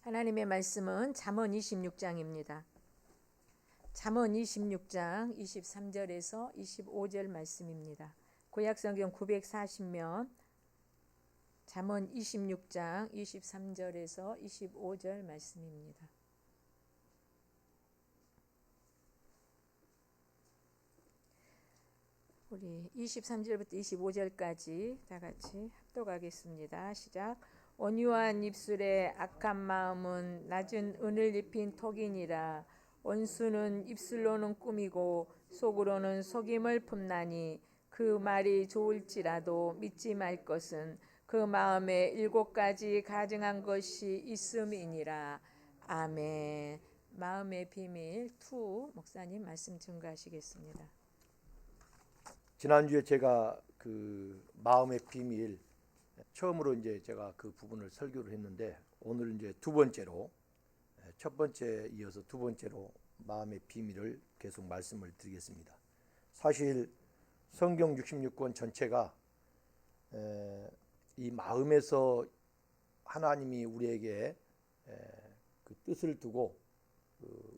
하나님의 말씀은 잠언 26장입니다. 잠언 26장 23절에서 25절 말씀입니다. 구약성경 940면 잠언 26장 23절에서 25절 말씀입니다. 우리 23절부터 25절까지 다 같이 합독하겠습니다. 시작. 온유한 입술에 악한 마음은 낮은 은을 입힌 톡이니라. 원수는 입술로는 꾸미고 속으로는 속임을 품나니 그 말이 좋을지라도 믿지 말 것은 그 마음에 7가지 가증한 것이 있음이니라. 아멘. 마음의 비밀 2 목사님 말씀 증거하시겠습니다. 지난주에 제가 그 마음의 비밀 처음으로 이제 제가 그 부분을 설교를 했는데, 오늘 이제 두 번째로, 첫 번째 이어서 두 번째로 마음의 비밀을 계속 말씀을 드리겠습니다. 사실 성경 66권 전체가 이 마음에서 하나님이 우리에게 그 뜻을 두고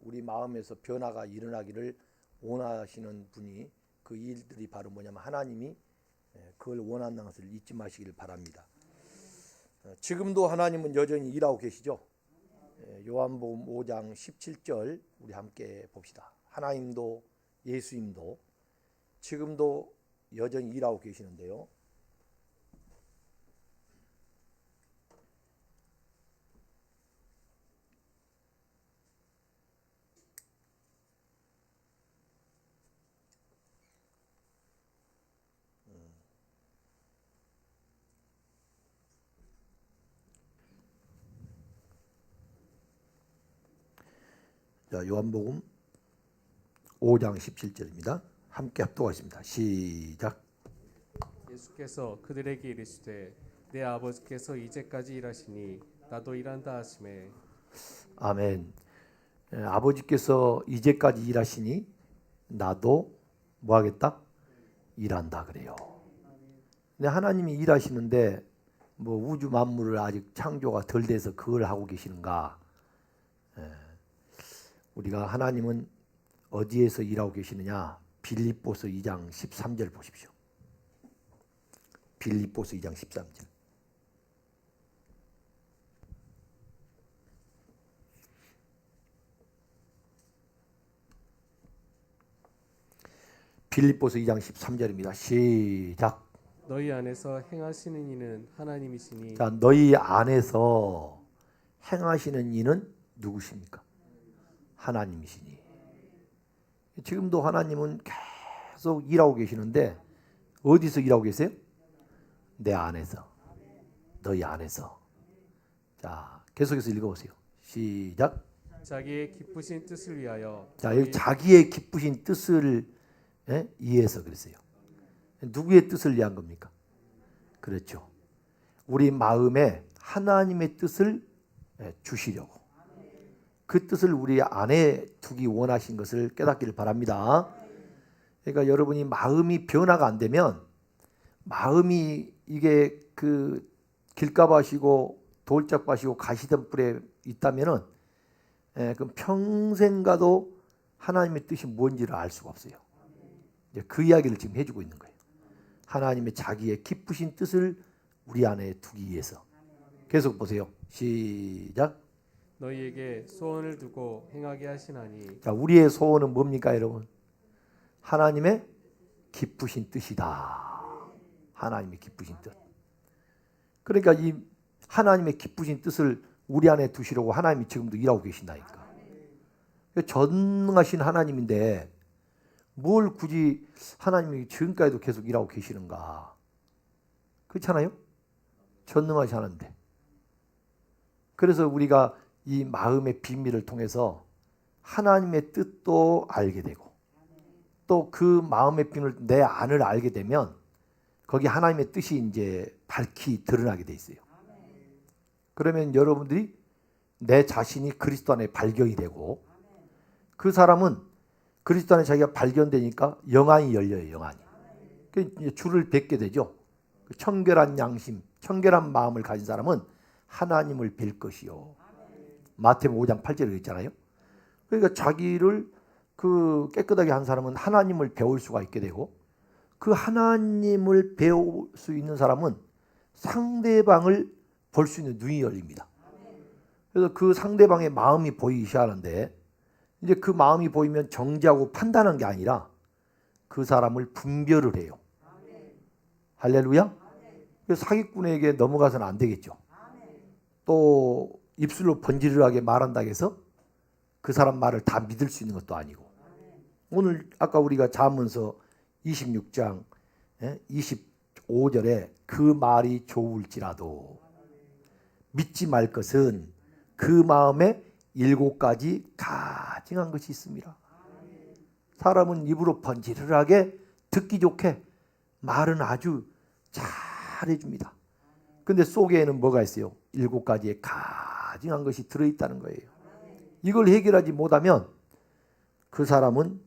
우리 마음에서 변화가 일어나기를 원하시는 분이, 그 일들이 바로 뭐냐면 하나님이 그걸 원한다는 것을 잊지 마시기를 바랍니다. 지금도 하나님은 여전히 일하고 계시죠. 요한복음 5장 17절 우리 함께 봅시다. 하나님도 예수님도 지금도 여전히 일하고 계시는데요. 자, 요한복음 5장 17절입니다. 함께 합독하겠습니다. 시작. 예수께서 그들에게 이르시되 내 아버지께서 이제까지 일하시니 나도 일한다 하시매. 아멘. 아버지께서 이제까지 일하시니 나도 뭐 하겠다? 일한다 그래요. 근데 하나님이 일하시는데 뭐 우주 만물을 아직 창조가 덜 돼서 그걸 하고 계시는가? 우리가 하나님은 어디에서 일하고 계시느냐? 빌립보서 2장 13절 보십시오. 빌립보서 2장 13절. 빌립보서 2장 13절입니다. 시작. 너희 안에서 행하시는 이는 하나님이시니. 자, 너희 안에서 행하시는 이는 누구십니까? 하나님이시니. 지금도 하나님은 계속 일하고 계시는데 어디서 일하고 계세요? 내 안에서, 너희 안에서. 자, 계속해서 읽어보세요. 시작. 자기의 기쁘신 뜻을 위하여. 자, 여기 자기의 기쁘신 뜻을 위해서 그랬어요. 누구의 뜻을 위한 겁니까? 그렇죠. 우리 마음에 하나님의 뜻을 주시려고. 그 뜻을 우리 안에 두기 원하신 것을 깨닫기를 바랍니다. 그러니까 여러분이 마음이 변화가 안 되면, 마음이 이게 그 길가밭이고 돌짝밭이고 가시던 뿔에 있다면은 그럼 평생 가도 하나님의 뜻이 뭔지를 알 수가 없어요. 이제 그 이야기를 지금 해주고 있는 거예요. 하나님의 자기의 기쁘신 뜻을 우리 안에 두기 위해서. 계속 보세요. 시작. 너희에게 소원을 두고 행하게 하시나니. 자, 우리의 소원은 뭡니까, 여러분? 하나님의 기쁘신 뜻이다. 하나님의 기쁘신 뜻. 그러니까 이 하나님의 기쁘신 뜻을 우리 안에 두시려고 하나님이 지금도 일하고 계신다니까. 전능하신 하나님인데 뭘 굳이 하나님이 지금까지도 계속 일하고 계시는가? 그렇잖아요? 전능하신 하나님인데. 그래서 우리가 이 마음의 비밀을 통해서 하나님의 뜻도 알게 되고, 또 그 마음의 비밀, 내 안을 알게 되면 거기 하나님의 뜻이 이제 밝히 드러나게 돼 있어요. 그러면 여러분들이 내 자신이 그리스도 안에 발견이 되고, 그 사람은 그리스도 안에 자기가 발견되니까 영안이 열려요. 영안이. 주를 뵙게 되죠. 청결한 양심, 청결한 마음을 가진 사람은 하나님을 뵐 것이요. 마태복음 5장 8절에 있잖아요. 그러니까 자기를 그 깨끗하게 한 사람은 하나님을 배울 수가 있게 되고, 그 하나님을 배울 수 있는 사람은 상대방을 볼 수 있는 눈이 열립니다. 그래서 그 상대방의 마음이 보이기 시작하는데, 이제 그 마음이 보이면 정죄하고 판단하는 게 아니라 그 사람을 분별을 해요. 할렐루야. 그래서 사기꾼에게 넘어가서는 안 되겠죠. 또 입술로 번지르르하게 말한다고 해서 그 사람 말을 다 믿을 수 있는 것도 아니고, 오늘 아까 우리가 잠언서 26장 25절에 그 말이 좋을지라도 믿지 말 것은 그 마음에 7가지 가증한 것이 있습니다. 사람은 입으로 번지르르하게 듣기 좋게 말은 아주 잘해줍니다. 근데 속에는 뭐가 있어요? 7가지의 가증한 것이 들어있다는 거예요. 이걸 해결하지 못하면 그 사람은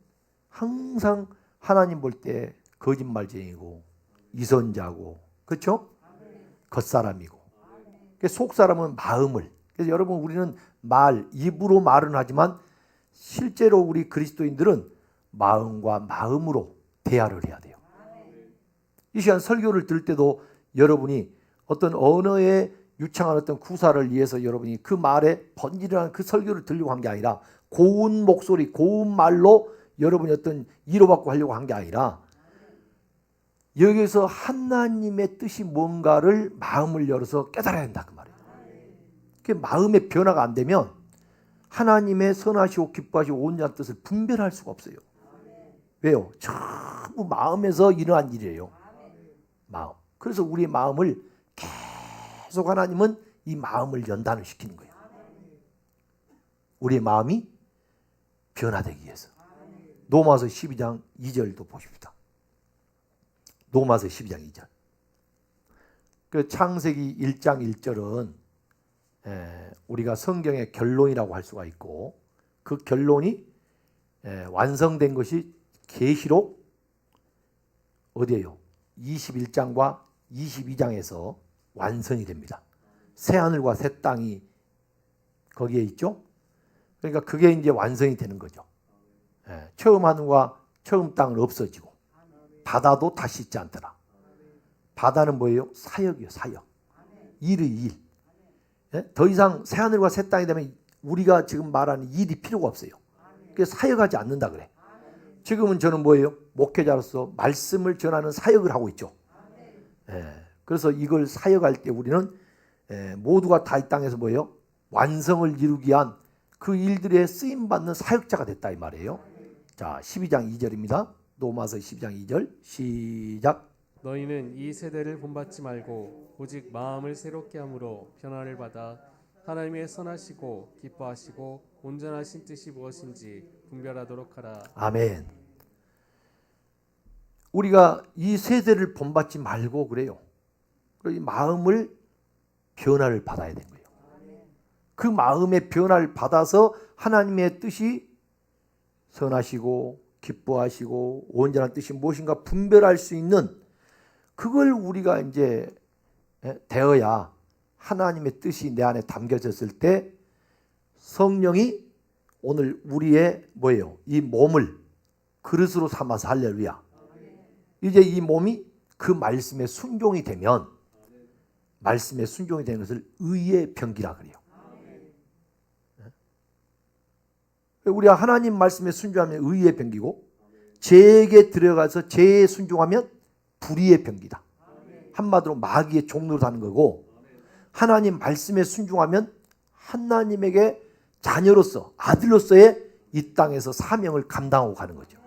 항상 하나님 볼 때 거짓말쟁이고 이선자고, 그렇죠? 겉사람이고. 속 사람은 마음을. 그래서 여러분, 우리는 입으로 말은 하지만 실제로 우리 그리스도인들은 마음과 마음으로 대화를 해야 돼요. 이 시간 설교를 들을 때도 여러분이 어떤 언어에 유창한 어떤 구사를 위해서 여러분이 그 말에 번지르르한 그 설교를 들려고 한 게 아니라, 고운 목소리, 고운 말로 여러분이 어떤 위로받고 하려고 한 게 아니라, 여기서 하나님의 뜻이 뭔가를 마음을 열어서 깨달아야 된다 그 말이에요. 그 마음의 변화가 안 되면 하나님의 선하시고 기뻐하시고 온전한 뜻을 분별할 수가 없어요. 왜요? 전부 마음에서 일어난 일이에요. 마음. 그래서 우리의 마음을 계속 하나님은 이 마음을 연단을 시키는 거예요. 우리의 마음이 변화되기 위해서. 로마서 12장 2절도 보십시다. 로마서 12장 2절. 그 창세기 1장 1절은 우리가 성경의 결론이라고 할 수가 있고, 그 결론이 완성된 것이 계시록 어디예요? 21장과 22장에서 완성이 됩니다. 새 하늘과 새 땅이 거기에 있죠. 그러니까 그게 이제 완성이 되는 거죠. 처음 하늘과 처음 땅은 없어지고 바다도 다시 있지 않더라. 바다는 뭐예요? 사역이요, 사역. 일의 일. 더 이상 새 하늘과 새 땅이 되면 우리가 지금 말하는 일이 필요가 없어요. 그래서 사역하지 않는다 그래. 지금은 저는 뭐예요? 목회자로서 말씀을 전하는 사역을 하고 있죠. 그래서 이걸 사역할 때 우리는 모두가 다 이 땅에서 뭐예요? 완성을 이루기 위한 그 일들에 쓰임받는 사역자가 됐다 이 말이에요. 자, 12장 2절입니다. 로마서 12장 2절 시작. 너희는 이 세대를 본받지 말고 오직 마음을 새롭게 함으로 변화를 받아 하나님의 선하시고 기뻐하시고 온전하신 뜻이 무엇인지 분별하도록 하라. 아멘. 우리가 이 세대를 본받지 말고 그래요. 이 마음을 변화를 받아야 되는 거예요. 그 마음의 변화를 받아서 하나님의 뜻이 선하시고 기뻐하시고 온전한 뜻이 무엇인가 분별할 수 있는, 그걸 우리가 이제 되어야 하나님의 뜻이 내 안에 담겨졌을 때 성령이 오늘 우리의 뭐예요? 이 몸을 그릇으로 삼아서, 할렐루야. 이제 이 몸이 그 말씀에 순종이 되면, 말씀에 순종이 되는 것을 의의 병기라 그래요. 우리가 하나님 말씀에 순종하면 의의 병기고, 죄에게 들어가서 죄에 순종하면 불의의 병기다. 한마디로 마귀의 종로로 사는 거고, 하나님 말씀에 순종하면 하나님에게 자녀로서, 아들로서의 이 땅에서 사명을 감당하고 가는 거죠.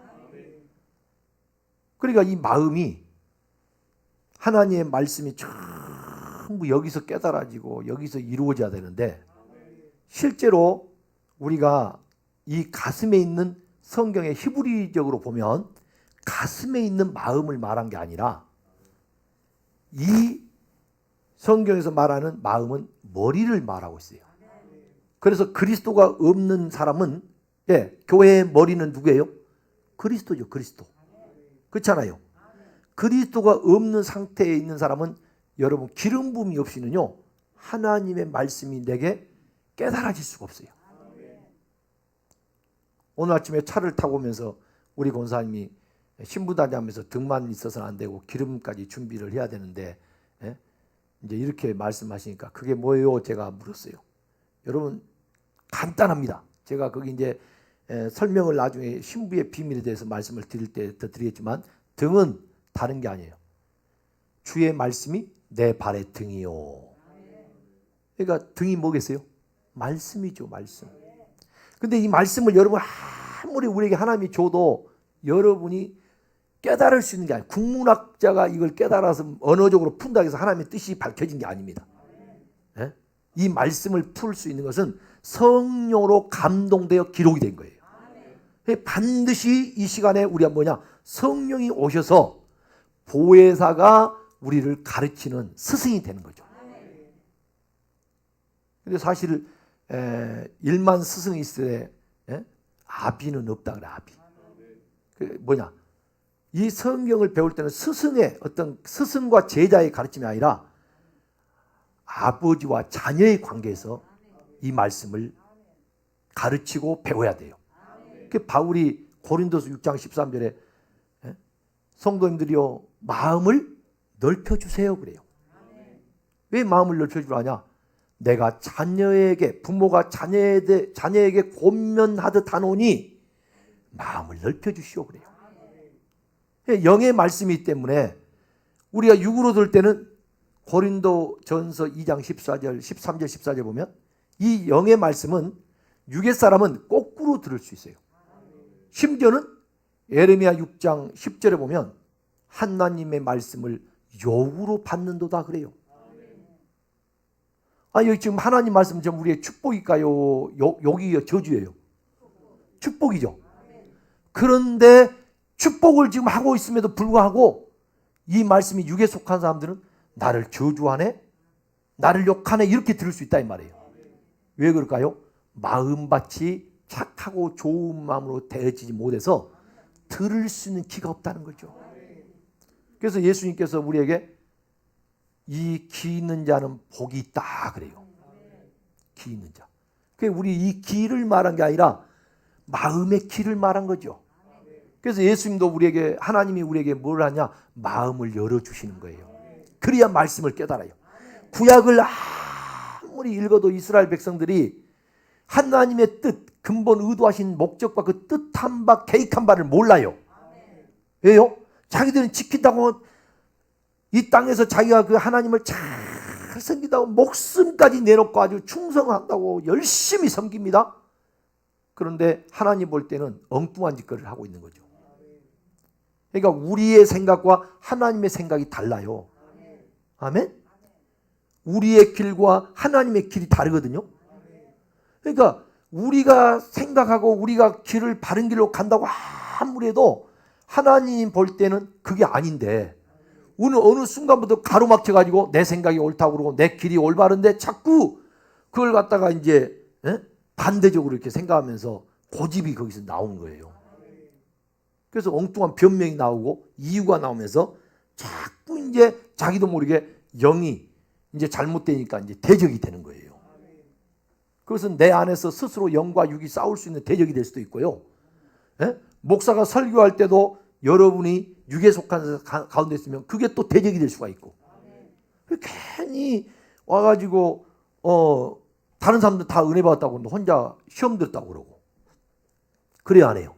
그러니까 이 마음이, 하나님의 말씀이 전부 여기서 깨달아지고 여기서 이루어져야 되는데, 실제로 우리가 이 가슴에 있는, 성경의 히브리적으로 보면 가슴에 있는 마음을 말한 게 아니라, 이 성경에서 말하는 마음은 머리를 말하고 있어요. 그래서 그리스도가 없는 사람은, 교회의 머리는 누구예요? 그리스도죠, 그리스도. 그렇잖아요. 그리스도가 없는 상태에 있는 사람은, 여러분 기름 부음이 없이는요 하나님의 말씀이 내게 깨달아질 수가 없어요. 오늘 아침에 차를 타고 오면서 우리 권사님이 신부단장하면서 등만 있어서는 안 되고 기름까지 준비를 해야 되는데, 예? 이제 이렇게 말씀하시니까 그게 뭐예요? 제가 물었어요. 여러분 간단합니다. 제가 거기 이제 설명을 나중에 신부의 비밀에 대해서 말씀을 드릴 때 더 드리겠지만, 등은 다른 게 아니에요. 주의 말씀이 내 발의 등이요. 그러니까 등이 뭐겠어요? 말씀이죠, 말씀. 근데 이 말씀을 여러분 아무리 우리에게 하나님이 줘도 여러분이 깨달을 수 있는 게 아니에요. 국문학자가 이걸 깨달아서 언어적으로 푼다고 해서 하나님의 뜻이 밝혀진 게 아닙니다. 예? 이 말씀을 풀 수 있는 것은 성령으로 감동되어 기록이 된 거예요. 반드시 이 시간에 우리가 뭐냐? 성령이 오셔서 보혜사가 우리를 가르치는 스승이 되는 거죠. 근데 사실 일만 스승이 있을 때 아비는 없다 그래. 아비. 그 뭐냐? 이 성경을 배울 때는 스승의 어떤 스승과 제자의 가르침이 아니라 아버지와 자녀의 관계에서 이 말씀을 가르치고 배워야 돼요. 그 바울이 고린도서 6장 13절에 성도님들이요 마음을 넓혀주세요 그래요. 왜 마음을 넓혀주라냐? 내가 자녀에게, 부모가 자녀에게 권면하듯 하노니 마음을 넓혀주시오 그래요. 영의 말씀이기 때문에 우리가 육으로 들 때는 고린도전서 2장 14절, 13절, 14절 보면 이 영의 말씀은 육의 사람은 거꾸로 들을 수 있어요. 심지어는 예레미야 6장 10절에 보면 하나님의 말씀을 욕으로 받는도다 그래요. 여기 지금 하나님 말씀 좀 우리의 축복일까요? 욕이요? 저주예요? 축복이죠. 그런데 축복을 지금 하고 있음에도 불구하고 이 말씀이 육에 속한 사람들은 나를 저주하네? 나를 욕하네? 이렇게 들을 수 있다 이 말이에요. 왜 그럴까요? 마음밭이 착하고 좋은 마음으로 되어지지 못해서 들을 수 있는 귀가 없다는 거죠. 그래서 예수님께서 우리에게 이 귀 있는 자는 복이 있다 그래요. 귀 있는 자. 우리 이 귀를 말한 게 아니라 마음의 귀를 말한 거죠. 그래서 예수님도 우리에게, 하나님이 우리에게 뭘 하냐? 마음을 열어주시는 거예요. 그래야 말씀을 깨달아요. 구약을 아무리 읽어도 이스라엘 백성들이 하나님의 뜻, 근본 의도하신 목적과 그 뜻한 바, 계획한 바를 몰라요. 왜요? 자기들은 지킨다고 이 땅에서 자기가 그 하나님을 잘 섬긴다고 목숨까지 내놓고 아주 충성한다고 열심히 섬깁니다. 그런데 하나님 볼 때는 엉뚱한 짓거리를 하고 있는 거죠. 그러니까 우리의 생각과 하나님의 생각이 달라요. 아멘? 우리의 길과 하나님의 길이 다르거든요. 그러니까 우리가 생각하고 우리가 길을 바른 길로 간다고 아무리 해도 하나님 볼 때는 그게 아닌데 어느 순간부터 가로막혀가지고 내 생각이 옳다고 그러고 내 길이 올바른데 자꾸 그걸 갖다가 이제 반대적으로 이렇게 생각하면서 고집이 거기서 나오는 거예요. 그래서 엉뚱한 변명이 나오고 이유가 나오면서 자꾸 이제 자기도 모르게 영이 이제 잘못되니까 이제 대적이 되는 거예요. 그것은 내 안에서 스스로 영과 육이 싸울 수 있는 대적이 될 수도 있고요. 목사가 설교할 때도 여러분이 육에 속한 가운데 있으면 그게 또 대적이 될 수가 있고. 괜히 와가지고 다른 사람들 다 은혜 받았다고 그러는데 혼자 시험 들었다고 그러고. 그래야 안 해요.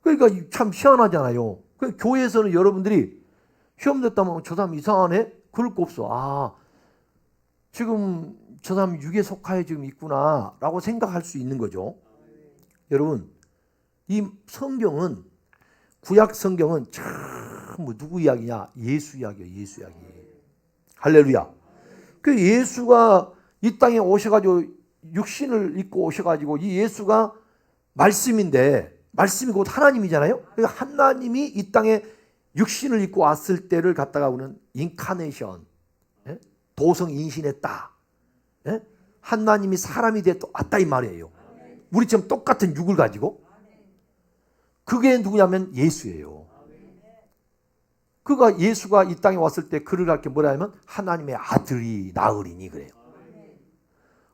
그러니까 참 희한하잖아요. 교회에서는 여러분들이 시험 됐다면 저 사람 이상하네? 그럴 거 없어. 지금 저 사람 육에 속하여 지금 있구나 라고 생각할 수 있는 거죠. 여러분, 이 성경은, 구약 성경은 참 누구 이야기냐? 예수 이야기예요. 예수 이야기. 할렐루야. 그 예수가 이 땅에 오셔가지고 육신을 입고 오셔가지고 이 예수가 말씀인데, 말씀이 곧 하나님이잖아요. 그러니까 하나님이 이 땅에 육신을 입고 왔을 때를 갖다가 우리는 인카네이션, 도성 인신했다. 하나님이 사람이 되어 왔다 이 말이에요. 우리처럼 똑같은 육을 가지고. 그게 누구냐면 예수예요. 그가 예수가 이 땅에 왔을 때 그를 갖게 뭐라 하면 하나님의 아들이 나으리니 그래요.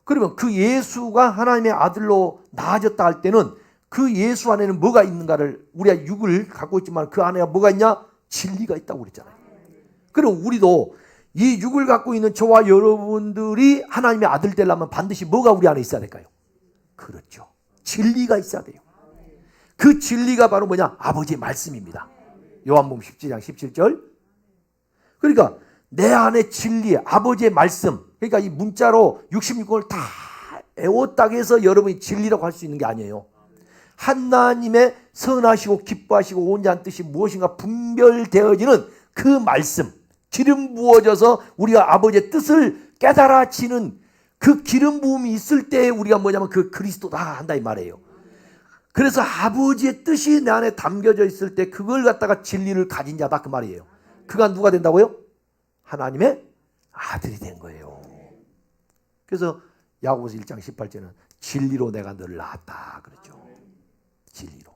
그러면 그 예수가 하나님의 아들로 나아졌다 할 때는 그 예수 안에는 뭐가 있는가를, 우리가 육을 갖고 있지만 그 안에 뭐가 있냐? 진리가 있다고 그랬잖아요. 그럼 우리도 이 육을 갖고 있는 저와 여러분들이 하나님의 아들 되려면 반드시 뭐가 우리 안에 있어야 될까요? 그렇죠. 진리가 있어야 돼요. 그 진리가 바로 뭐냐? 아버지의 말씀입니다. 요한복음 17장 17절. 그러니까 내 안에 진리, 아버지의 말씀. 그러니까 이 문자로 66권을 다 애웠다고 해서 여러분이 진리라고 할 수 있는 게 아니에요. 하나님의 선하시고 기뻐하시고 온전한 뜻이 무엇인가 분별되어지는 그 말씀, 기름 부어져서 우리가 아버지의 뜻을 깨달아지는 그 기름 부음이 있을 때 우리가 뭐냐면 그 그리스도다 한다 이 말이에요. 그래서 아버지의 뜻이 내 안에 담겨져 있을 때 그걸 갖다가 진리를 가진 자다 그 말이에요. 그가 누가 된다고요? 하나님의 아들이 된 거예요. 그래서 야고보서 1장 18절은 진리로 내가 너를 낳았다 그랬죠. 진리로.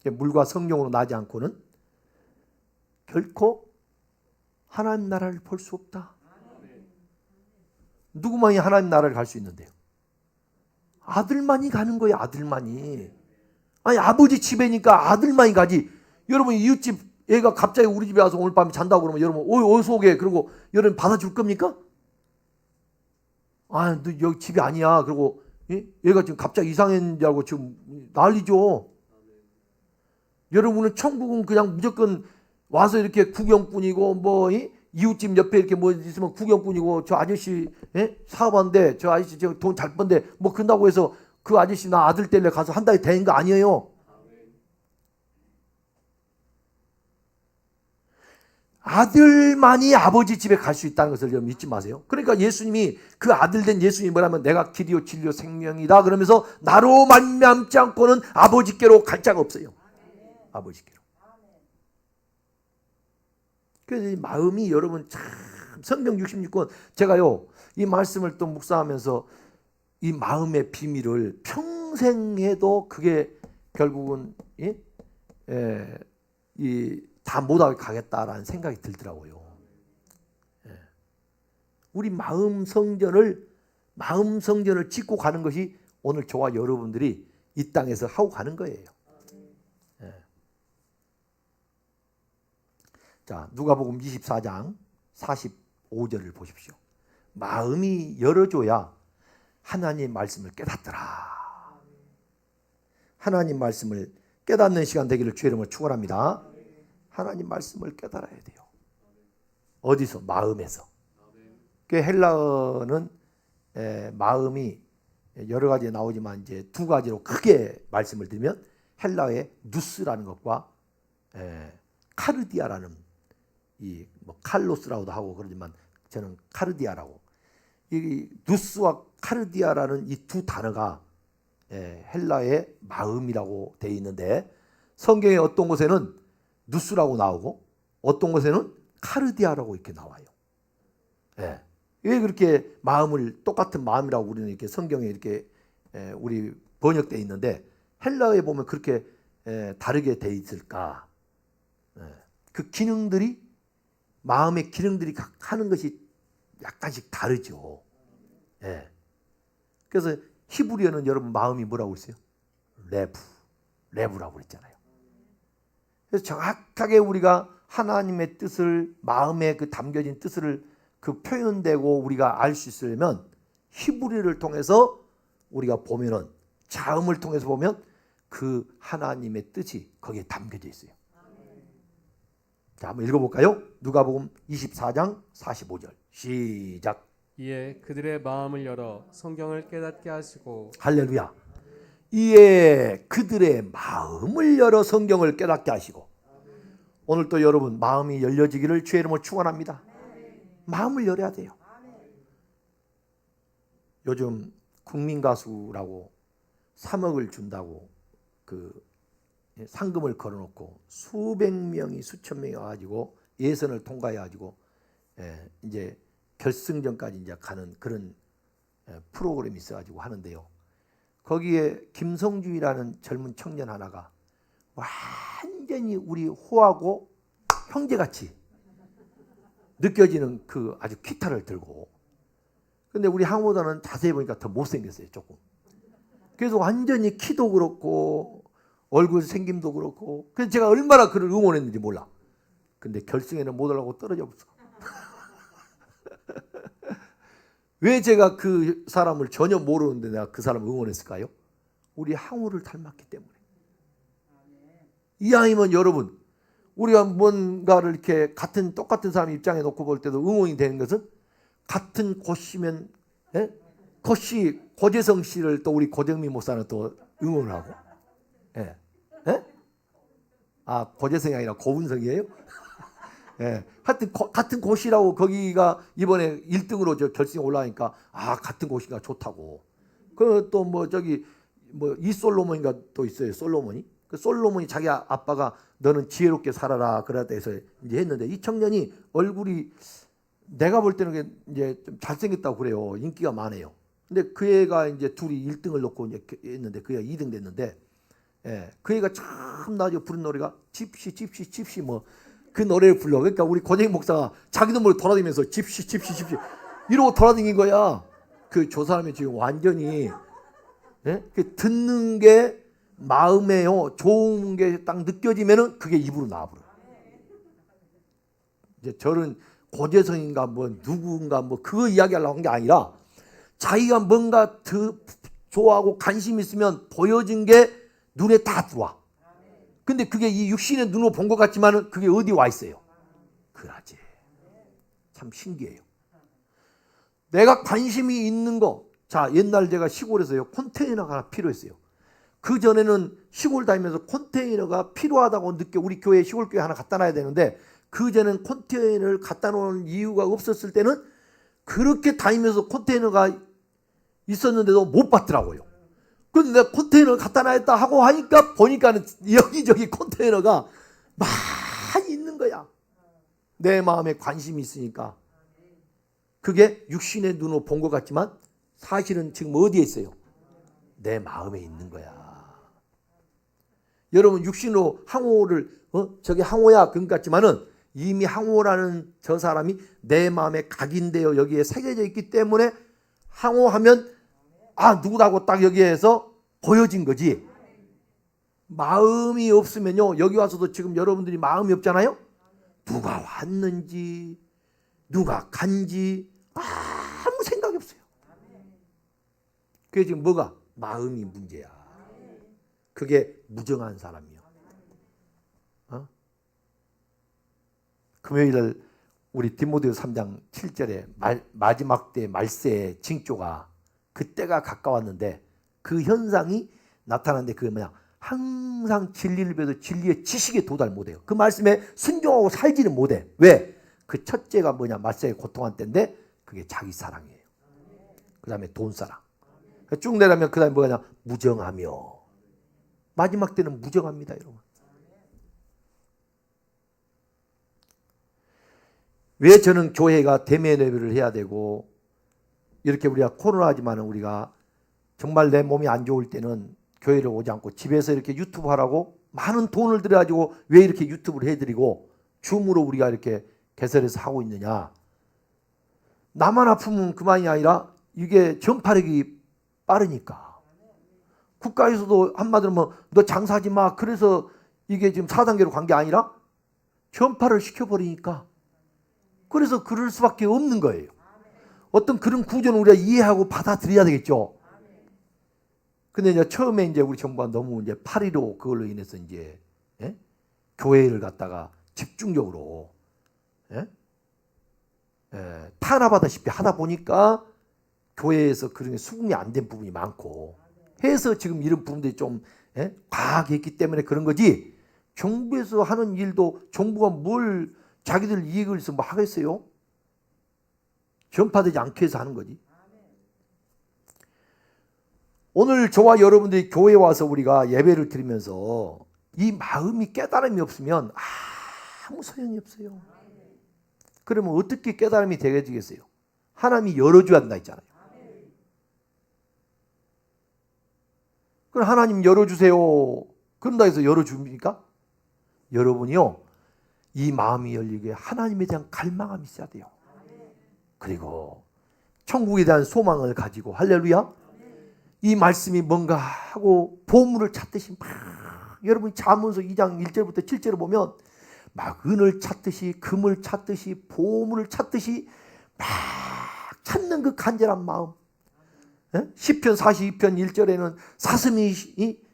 물과 성령으로 나지 않고는 결코 하나님 나라를 볼 수 없다. 누구만이 하나님 나라를 갈 수 있는데요? 아들만이 가는 거예요. 아들만이. 아니 아버지 집에니까 아들만이 가지. 여러분 이웃집 애가 갑자기 우리 집에 와서 오늘 밤에 잔다고 그러면 여러분 어디서 오게? 그러고 여러분 받아줄 겁니까? 아, 너 여기 집이 아니야. 그리고 얘가 지금 갑자기 이상한 줄 알고 지금 난리죠. 여러분은 천국은 그냥 무조건 와서 이렇게 구경꾼이고 뭐 이웃집 옆에 이렇게 뭐 있으면 구경꾼이고 저 아저씨 사업한데 저 아저씨 돈 잘 번데 뭐 그런다고 해서 그 아저씨 나 아들 때문에 가서 한 달이 되는 거 아니에요. 아들만이 아버지 집에 갈 수 있다는 것을 여러분 잊지 마세요. 그러니까 예수님이 그 아들 된 예수님이 뭐라면 내가 길이요 진리요 생명이다 그러면서 나로 말미암지 않고는 아버지께로 갈 자가 없어요. 아버지께로. 그래서 이 마음이 여러분 참 성경 66권 제가요 이 말씀을 또 묵상하면서 이 마음의 비밀을 평생 해도 그게 결국은 다 못하게 가겠다라는 생각이 들더라고요. 우리 마음 성전을 짓고 가는 것이 오늘 저와 여러분들이 이 땅에서 하고 가는 거예요. 자, 누가복음 24장 45절을 보십시오. 마음이 열어줘야 하나님 말씀을 깨닫더라. 하나님 말씀을 깨닫는 시간 되기를 주의 이름으로 축원합니다. 하나님 말씀을 깨달아야 돼요. 어디서? 마음에서. 그 헬라어는 마음이 여러 가지 나오지만 이제 두 가지로 크게 말씀을 드리면 헬라어의 누스라는 것과 카르디아라는 이 뭐 칼로스라고도 하고 그러지만 저는 카르디아라고 이 누스와 카르디아라는 이 두 단어가 헬라의 마음이라고 되어 있는데 성경의 어떤 곳에는 누스라고 나오고 어떤 곳에는 카르디아라고 이렇게 나와요. 왜 그렇게 마음을 똑같은 마음이라고 우리는 이렇게 성경에 이렇게 우리 번역되어 있는데 헬라어에 보면 그렇게 다르게 되어 있을까? 그 기능들이 마음의 기능들이 하는 것이 약간씩 다르죠. 그래서 히브리어는 여러분 마음이 뭐라고 그랬어요? 레브라고 그랬잖아요. 그래서 정확하게 우리가 하나님의 뜻을 마음에 그 담겨진 뜻을 그 표현되고 우리가 알 수 있으려면 히브리어를 통해서 우리가 보면은 자음을 통해서 보면 그 하나님의 뜻이 거기에 담겨져 있어요. 자, 한번 읽어볼까요? 누가복음 24장 45절 시작. 이에 그들의 마음을 열어 성경을 깨닫게 하시고 할렐루야. 이에 그들의 마음을 열어 성경을 깨닫게 하시고 오늘 또 여러분 마음이 열려지기를 주의 이름으로 축원합니다. 마음을 열어야 돼요. 요즘 국민가수라고 3억을 준다고 그 상금을 걸어놓고 수백 명이 수천 명이 와가지고 예선을 통과해가지고 이제 결승전까지 이제 가는 그런 프로그램이 있어가지고 하는데요. 거기에 김성주이라는 젊은 청년 하나가 완전히 우리 호하고 형제같이 느껴지는 그 아주 기타를 들고 근데 우리 항우보다는 자세히 보니까 더 못생겼어요, 조금. 그래서 완전히 키도 그렇고 얼굴 생김도 그렇고. 그래서 제가 얼마나 그를 응원했는지 몰라. 근데 결승에는 못 올라가고 떨어져 버렸어. 왜 제가 그 사람을 전혀 모르는데 내가 그 사람을 응원했을까요? 우리 항우를 닮았기 때문에. 이왕이면 여러분, 우리가 뭔가를 이렇게 똑같은 사람 입장에 놓고 볼 때도 응원이 되는 것은 같은 고씨면, 예? 고씨, 고재성 씨를 또 우리 고정미 목사는 또 응원을 하고. 예. 예? 아, 고재성이 아니라 고운성이에요? 예. 하여튼 같은 고씨라고 거기가 이번에 1등으로 저 결승에 올라가니까 아, 같은 고씨가 좋다고. 그 또 뭐 저기 뭐 이솔로몬인가 또 있어요. 솔로몬이. 그 솔로몬이 자기 아빠가 너는 지혜롭게 살아라 그러다 해서 이제 했는데 이 청년이 얼굴이 내가 볼 때는 이제 좀 잘생겼다고 그래요. 인기가 많아요. 근데 그 애가 이제 둘이 1등을 놓고 이제 했는데 그 애가 2등 됐는데, 예, 그 애가 참 나중에 부른 노래가 집시 뭐 그 노래를 불러. 그러니까 우리 고재익 목사가 자기도 모르게 돌아다니면서 집시 이러고 돌아다닌 거야. 그 저 사람이 지금 완전히, 예? 그 듣는 게 마음에요 좋은 게 딱 느껴지면은 그게 입으로 나와버려. 이제 저는 고재성인가 뭐 누구인가 뭐 그거 이야기하려고 한 게 아니라 자기가 뭔가 더 좋아하고 관심 있으면 보여진 게 눈에 다 들어와. 근데 그게 이 육신의 눈으로 본 것 같지만은 그게 어디 와 있어요? 그라지. 참 신기해요. 내가 관심이 있는 거. 자, 옛날 제가 시골에서요 컨테이너가 하나 필요했어요. 그 전에는 시골 다니면서 컨테이너가 필요하다고 느껴 우리 교회 시골교회 하나 갖다 놔야 되는데 그 전에는 컨테이너를 갖다 놓은 이유가 없었을 때는 그렇게 다니면서 컨테이너가 있었는데도 못 받더라고요. 근데 내가 컨테이너를 갖다 놔야겠다 하고 하니까 보니까는 여기저기 컨테이너가 많이 있는 거야. 내 마음에 관심이 있으니까. 그게 육신의 눈으로 본 것 같지만 사실은 지금 어디에 있어요? 내 마음에 있는 거야. 여러분 육신으로 항우를 저게 항우야 그런 것 같지만은 이미 항우라는 저 사람이 내 마음에 각인되어 여기에 새겨져 있기 때문에 항우하면 아 누구다고 딱 여기에서 보여진 거지. 마음이 없으면요 여기 와서도 지금 여러분들이 마음이 없잖아요. 누가 왔는지 누가 간지 아무 생각이 없어요. 그게 지금 뭐가? 마음이 문제야. 그게 무정한 사람이요. 금요일 우리 디모데후서 3장 7절에 마지막 때 말세의 징조가 그때가 가까웠는데 그 현상이 나타나는데 그게 뭐냐? 항상 진리를 배워도 진리의 지식에 도달 못해요. 그 말씀에 순종하고 살지는 못해. 왜? 그 첫째가 뭐냐? 말세의 고통한 때인데 그게 자기 사랑이에요. 그 다음에 돈 사랑. 쭉 내려면 그 다음에 뭐냐? 무정하며. 마지막 때는 무정합니다, 여러분. 왜 저는 교회가 대면 예배를 해야 되고 이렇게 우리가 코로나지만 우리가 정말 내 몸이 안 좋을 때는 교회를 오지 않고 집에서 이렇게 유튜브 하라고 많은 돈을 들여가지고 왜 이렇게 유튜브를 해드리고 줌으로 우리가 이렇게 개설해서 하고 있느냐. 나만 아프면 그만이 아니라 이게 전파력이 빠르니까. 국가에서도 한마디로 뭐 너 장사하지 마. 그래서 이게 지금 4단계로 간 게 아니라 전파를 시켜버리니까. 그래서 그럴 수밖에 없는 거예요. 어떤 그런 구조는 우리가 이해하고 받아들여야 되겠죠. 근데 이제 처음에 이제 우리 정부가 너무 이제 8.15 그걸로 인해서 이제 교회를 갖다가 집중적으로 탄압하다시피 하다 보니까 교회에서 그런 게 수긍이 안 된 부분이 많고 해서 지금 이런 부분들이 좀 과하게 했기 때문에 그런 거지. 정부에서 하는 일도 정부가 뭘 자기들 이익을 위해서 뭐 하겠어요? 전파되지 않게 해서 하는 거지. 오늘 저와 여러분들이 교회에 와서 우리가 예배를 드리면서 이 마음이 깨달음이 없으면 아무 소용이 없어요. 그러면 어떻게 깨달음이 되겠어요? 하나님이 열어줘야 된다 했잖아요. 그럼 하나님 열어주세요. 그런다 해서 열어줍니까? 여러분이요. 이 마음이 열리게 하나님에 대한 갈망함이 있어야 돼요. 그리고 천국에 대한 소망을 가지고 할렐루야. 이 말씀이 뭔가 하고 보물을 찾듯이 막 여러분이 잠언서 2장 1절부터 7절을 보면 막 은을 찾듯이 금을 찾듯이 보물을 찾듯이 막 찾는 그 간절한 마음. 시편 42편 1절에는 사슴이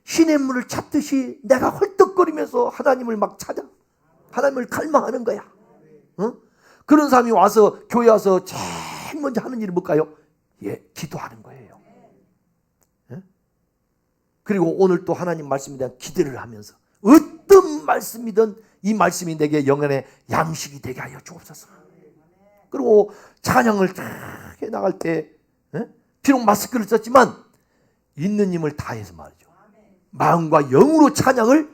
시냇물을 찾듯이 내가 헐떡거리면서 하나님을 막 찾아 하나님을 갈망하는 거야. 그런 사람이 와서 교회 와서 제일 먼저 하는 일이 뭘까요? 기도하는 거예요. 그리고 오늘 또 하나님 말씀에 대한 기대를 하면서 어떤 말씀이든 이 말씀이 내게 영혼의 양식이 되게 하여 주옵소서. 그리고 찬양을 쫙 해나갈 때 비록 마스크를 썼지만 있는 힘을 다해서 말이죠. 마음과 영으로 찬양을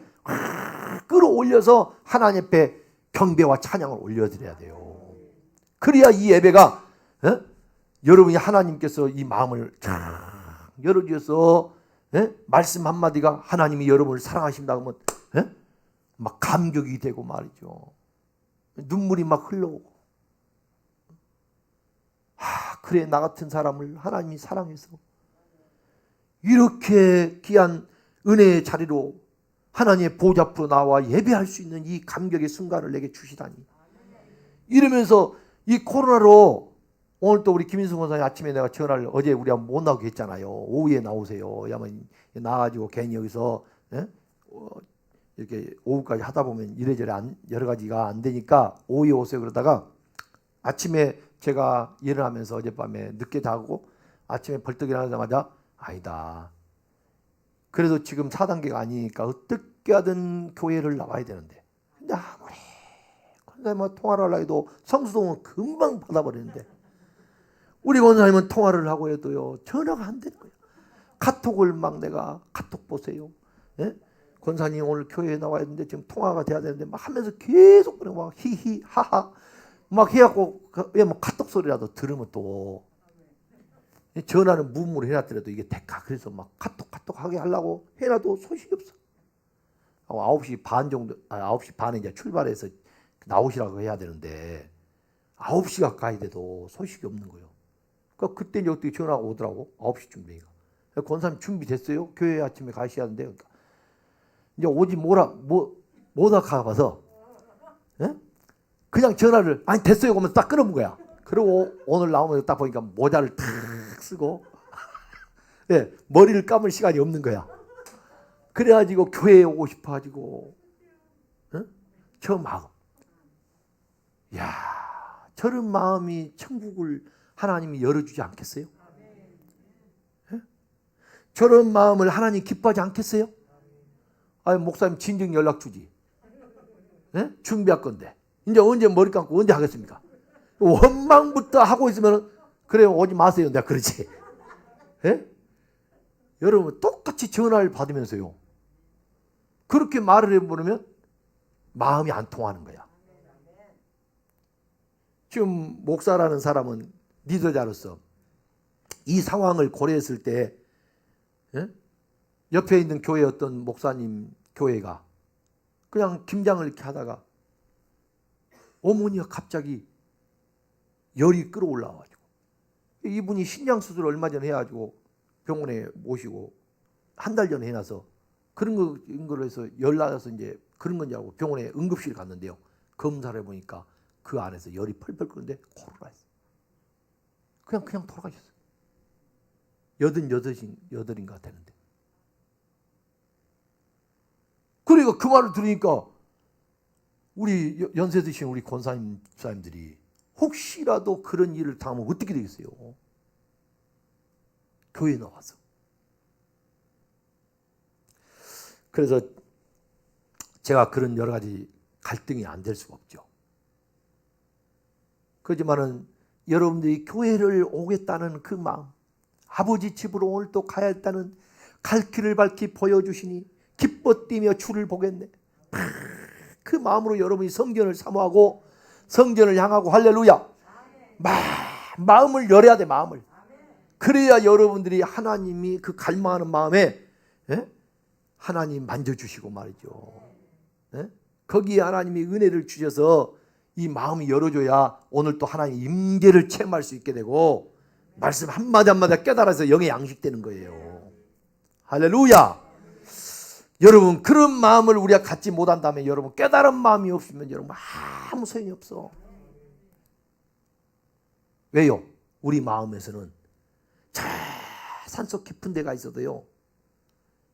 끌어올려서 하나님 앞에 경배와 찬양을 올려드려야 돼요. 그래야 이 예배가 여러분이 하나님께서 이 마음을 쫙 열어주셔서 말씀 한마디가 하나님이 여러분을 사랑하신다 하면 막 감격이 되고 말이죠. 눈물이 막 흘러오고 그래 나 같은 사람을 하나님이 사랑해서 이렇게 귀한 은혜의 자리로 하나님의 보좌 앞으로 나와 예배할 수 있는 이 감격의 순간을 내게 주시다니. 이러면서 이 코로나로 오늘 또 우리 김인승 권사님 아침에 내가 전화를 어제 우리가 못 나오게 했잖아요. 오후에 나오세요. 야면 나와가지고 괜히 여기서 이렇게 오후까지 하다 보면 이래저래 여러 가지가 안 되니까 오후에 오세요. 그러다가 아침에 제가 일어나면서 어젯밤에 늦게 자고 아침에 벌떡 일어나자마자 아니다. 그래도 지금 4단계가 아니니까 어떻게 하든 교회를 나와야 되는데 근데 아무리 권사님과 통화를 하려 해도 성수동은 금방 받아버리는데 우리 권사님은 통화를 하고 해도요 전화가 안 되는 거예요. 카톡을 막 내가 카톡 보세요. 권사님 오늘 교회에 나와야 되는데 지금 통화가 돼야 되는데 막 하면서 계속 그냥 막 히히 하하 막 해갖고 뭐 카톡 소리라도 들으면 또 전화는 무음으로 해놨더라도 이게 될까 그래서 막 카톡 하게 하려고 해놔도 소식이 없어. 9시 반 정도 9시 반에 이제 출발해서 나오시라고 해야 되는데 9시 가까이 돼도 소식이 없는 거예요. 그러니까 그때 이제 어떻게 전화가 오더라고. 9시쯤 되니까. 권사님 준비됐어요? 교회 아침에 가셔야 하는데 그러니까 이제 오지 뭐다 가봐서 그냥 전화를 아니 됐어요 그러면 딱 끊어본 거야. 그리고 오늘 나오면서 딱 보니까 모자를 탁 쓰고 머리를 감을 시간이 없는 거야. 그래가지고 교회에 오고 싶어가지고 저 마음 야 저런 마음이 천국을 하나님이 열어주지 않겠어요? 저런 마음을 하나님 기뻐하지 않겠어요? 아니 목사님 진정 연락 주지. 준비할 건데 이제 언제 머리 감고 언제 하겠습니까? 원망부터 하고 있으면 그래 오지 마세요 내가 그러지. 여러분 똑같이 전화를 받으면서요 그렇게 말을 해보면 마음이 안 통하는 거야. 지금 목사라는 사람은 리더자로서 이 상황을 고려했을 때 옆에 있는 교회 어떤 목사님 교회가 그냥 김장을 이렇게 하다가 어머니가 갑자기 열이 끌어올라와가지고 이분이 신장 수술 얼마 전에 해가지고 병원에 모시고 한 달 전에 해놔서 그런 걸로 해서 열 나서 이제 그런 건지 알고 병원에 응급실 갔는데요. 검사를 해보니까 그 안에서 열이 펄펄 끓는데 코로나였어요. 그냥 돌아가셨어요. 88인가 되는데. 그러니까 그 말을 들으니까 우리 연세 드신 우리 권사님 집사님들이 혹시라도 그런 일을 당하면 어떻게 되겠어요? 교회에 나와서. 그래서 제가 그런 여러 가지 갈등이 안 될 수가 없죠. 그렇지만은 여러분들이 교회를 오겠다는 그 마음, 아버지 집으로 오늘 또 가야 했다는 갈 길을 밝히 보여주시니 기뻐 뛰며 주를 보겠네. 그 마음으로 여러분이 성전을 사모하고 성전을 향하고 할렐루야. 마음을 열어야 돼. 마음을. 그래야 여러분들이 하나님이 그 갈망하는 마음에 하나님 만져주시고 말이죠. 거기에 하나님이 은혜를 주셔서 이 마음이 열어줘야 오늘 또 하나님 임재를 체험할 수 있게 되고 말씀 한마디 한마디 깨달아서 영의 양식되는 거예요. 할렐루야. 여러분 그런 마음을 우리가 갖지 못한다면 여러분 깨달은 마음이 없으면 여러분 아무 소용이 없어. 왜요? 우리 마음에서는 저 산속 깊은 데가 있어도요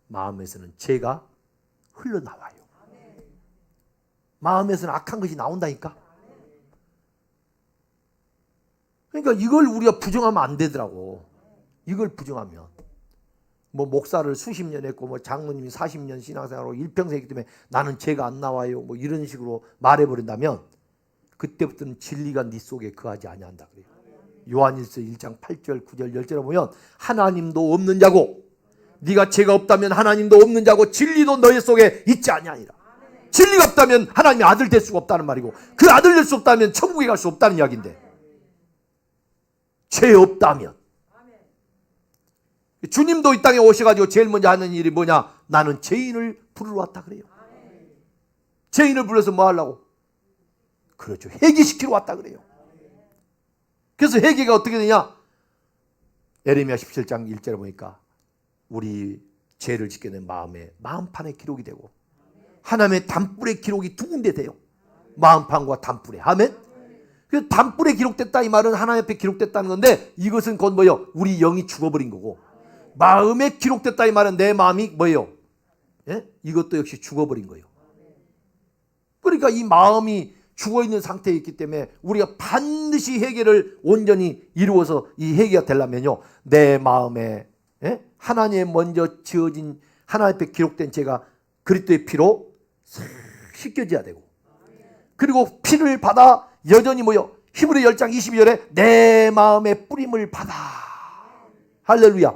마음에서는 죄가 흘러나와요. 마음에서는 악한 것이 나온다니까. 그러니까 이걸 우리가 부정하면 안 되더라고. 이걸 부정하면 뭐 목사를 수십 년 했고 뭐 장로님이 40년 신앙생활하고 일평생 했기 때문에 나는 죄가 안 나와요 뭐 이런 식으로 말해버린다면 그때부터는 진리가 네 속에 거하지 아니한다 그래요. 요한일서 1장 8절 9절 10절에 보면 하나님도 없는 자고 네가 죄가 없다면 하나님도 없는 자고 진리도 너희 속에 있지 아니하니라. 진리가 없다면 하나님의 아들 될 수가 없다는 말이고 그 아들 될 수 없다면 천국에 갈 수 없다는 이야기인데 죄 없다면 주님도 이 땅에 오셔가지고 제일 먼저 하는 일이 뭐냐? 나는 죄인을 부르러 왔다 그래요. 죄인을 불러서 뭐 하려고? 그렇죠. 회개시키러 왔다 그래요. 그래서 회개가 어떻게 되냐? 에레미야 17장 1절에 보니까 우리 죄를 짓게 된 마음에 마음판에 기록이 되고 하나님의 단뿔의 기록이 두 군데 돼요. 마음판과 단뿔에. 아멘. 그 단뿔에 기록됐다 이 말은 하나님 앞에 기록됐다는 건데 이것은 곧 뭐예요? 우리 영이 죽어버린 거고 마음에 기록됐다 이 말은 내 마음이 뭐예요? 예? 이것도 역시 죽어버린 거예요. 그러니까 이 마음이 죽어있는 상태에 있기 때문에 우리가 반드시 회개를 온전히 이루어서 이 회개가 되려면요 내 마음에 하나님의 먼저 지어진 하나님 앞에 기록된 죄가 그리스도의 피로 씻겨져야 되고 그리고 피를 받아 여전히 뭐요? 히브리 10장 22절에 내 마음의 뿌림을 받아. 할렐루야.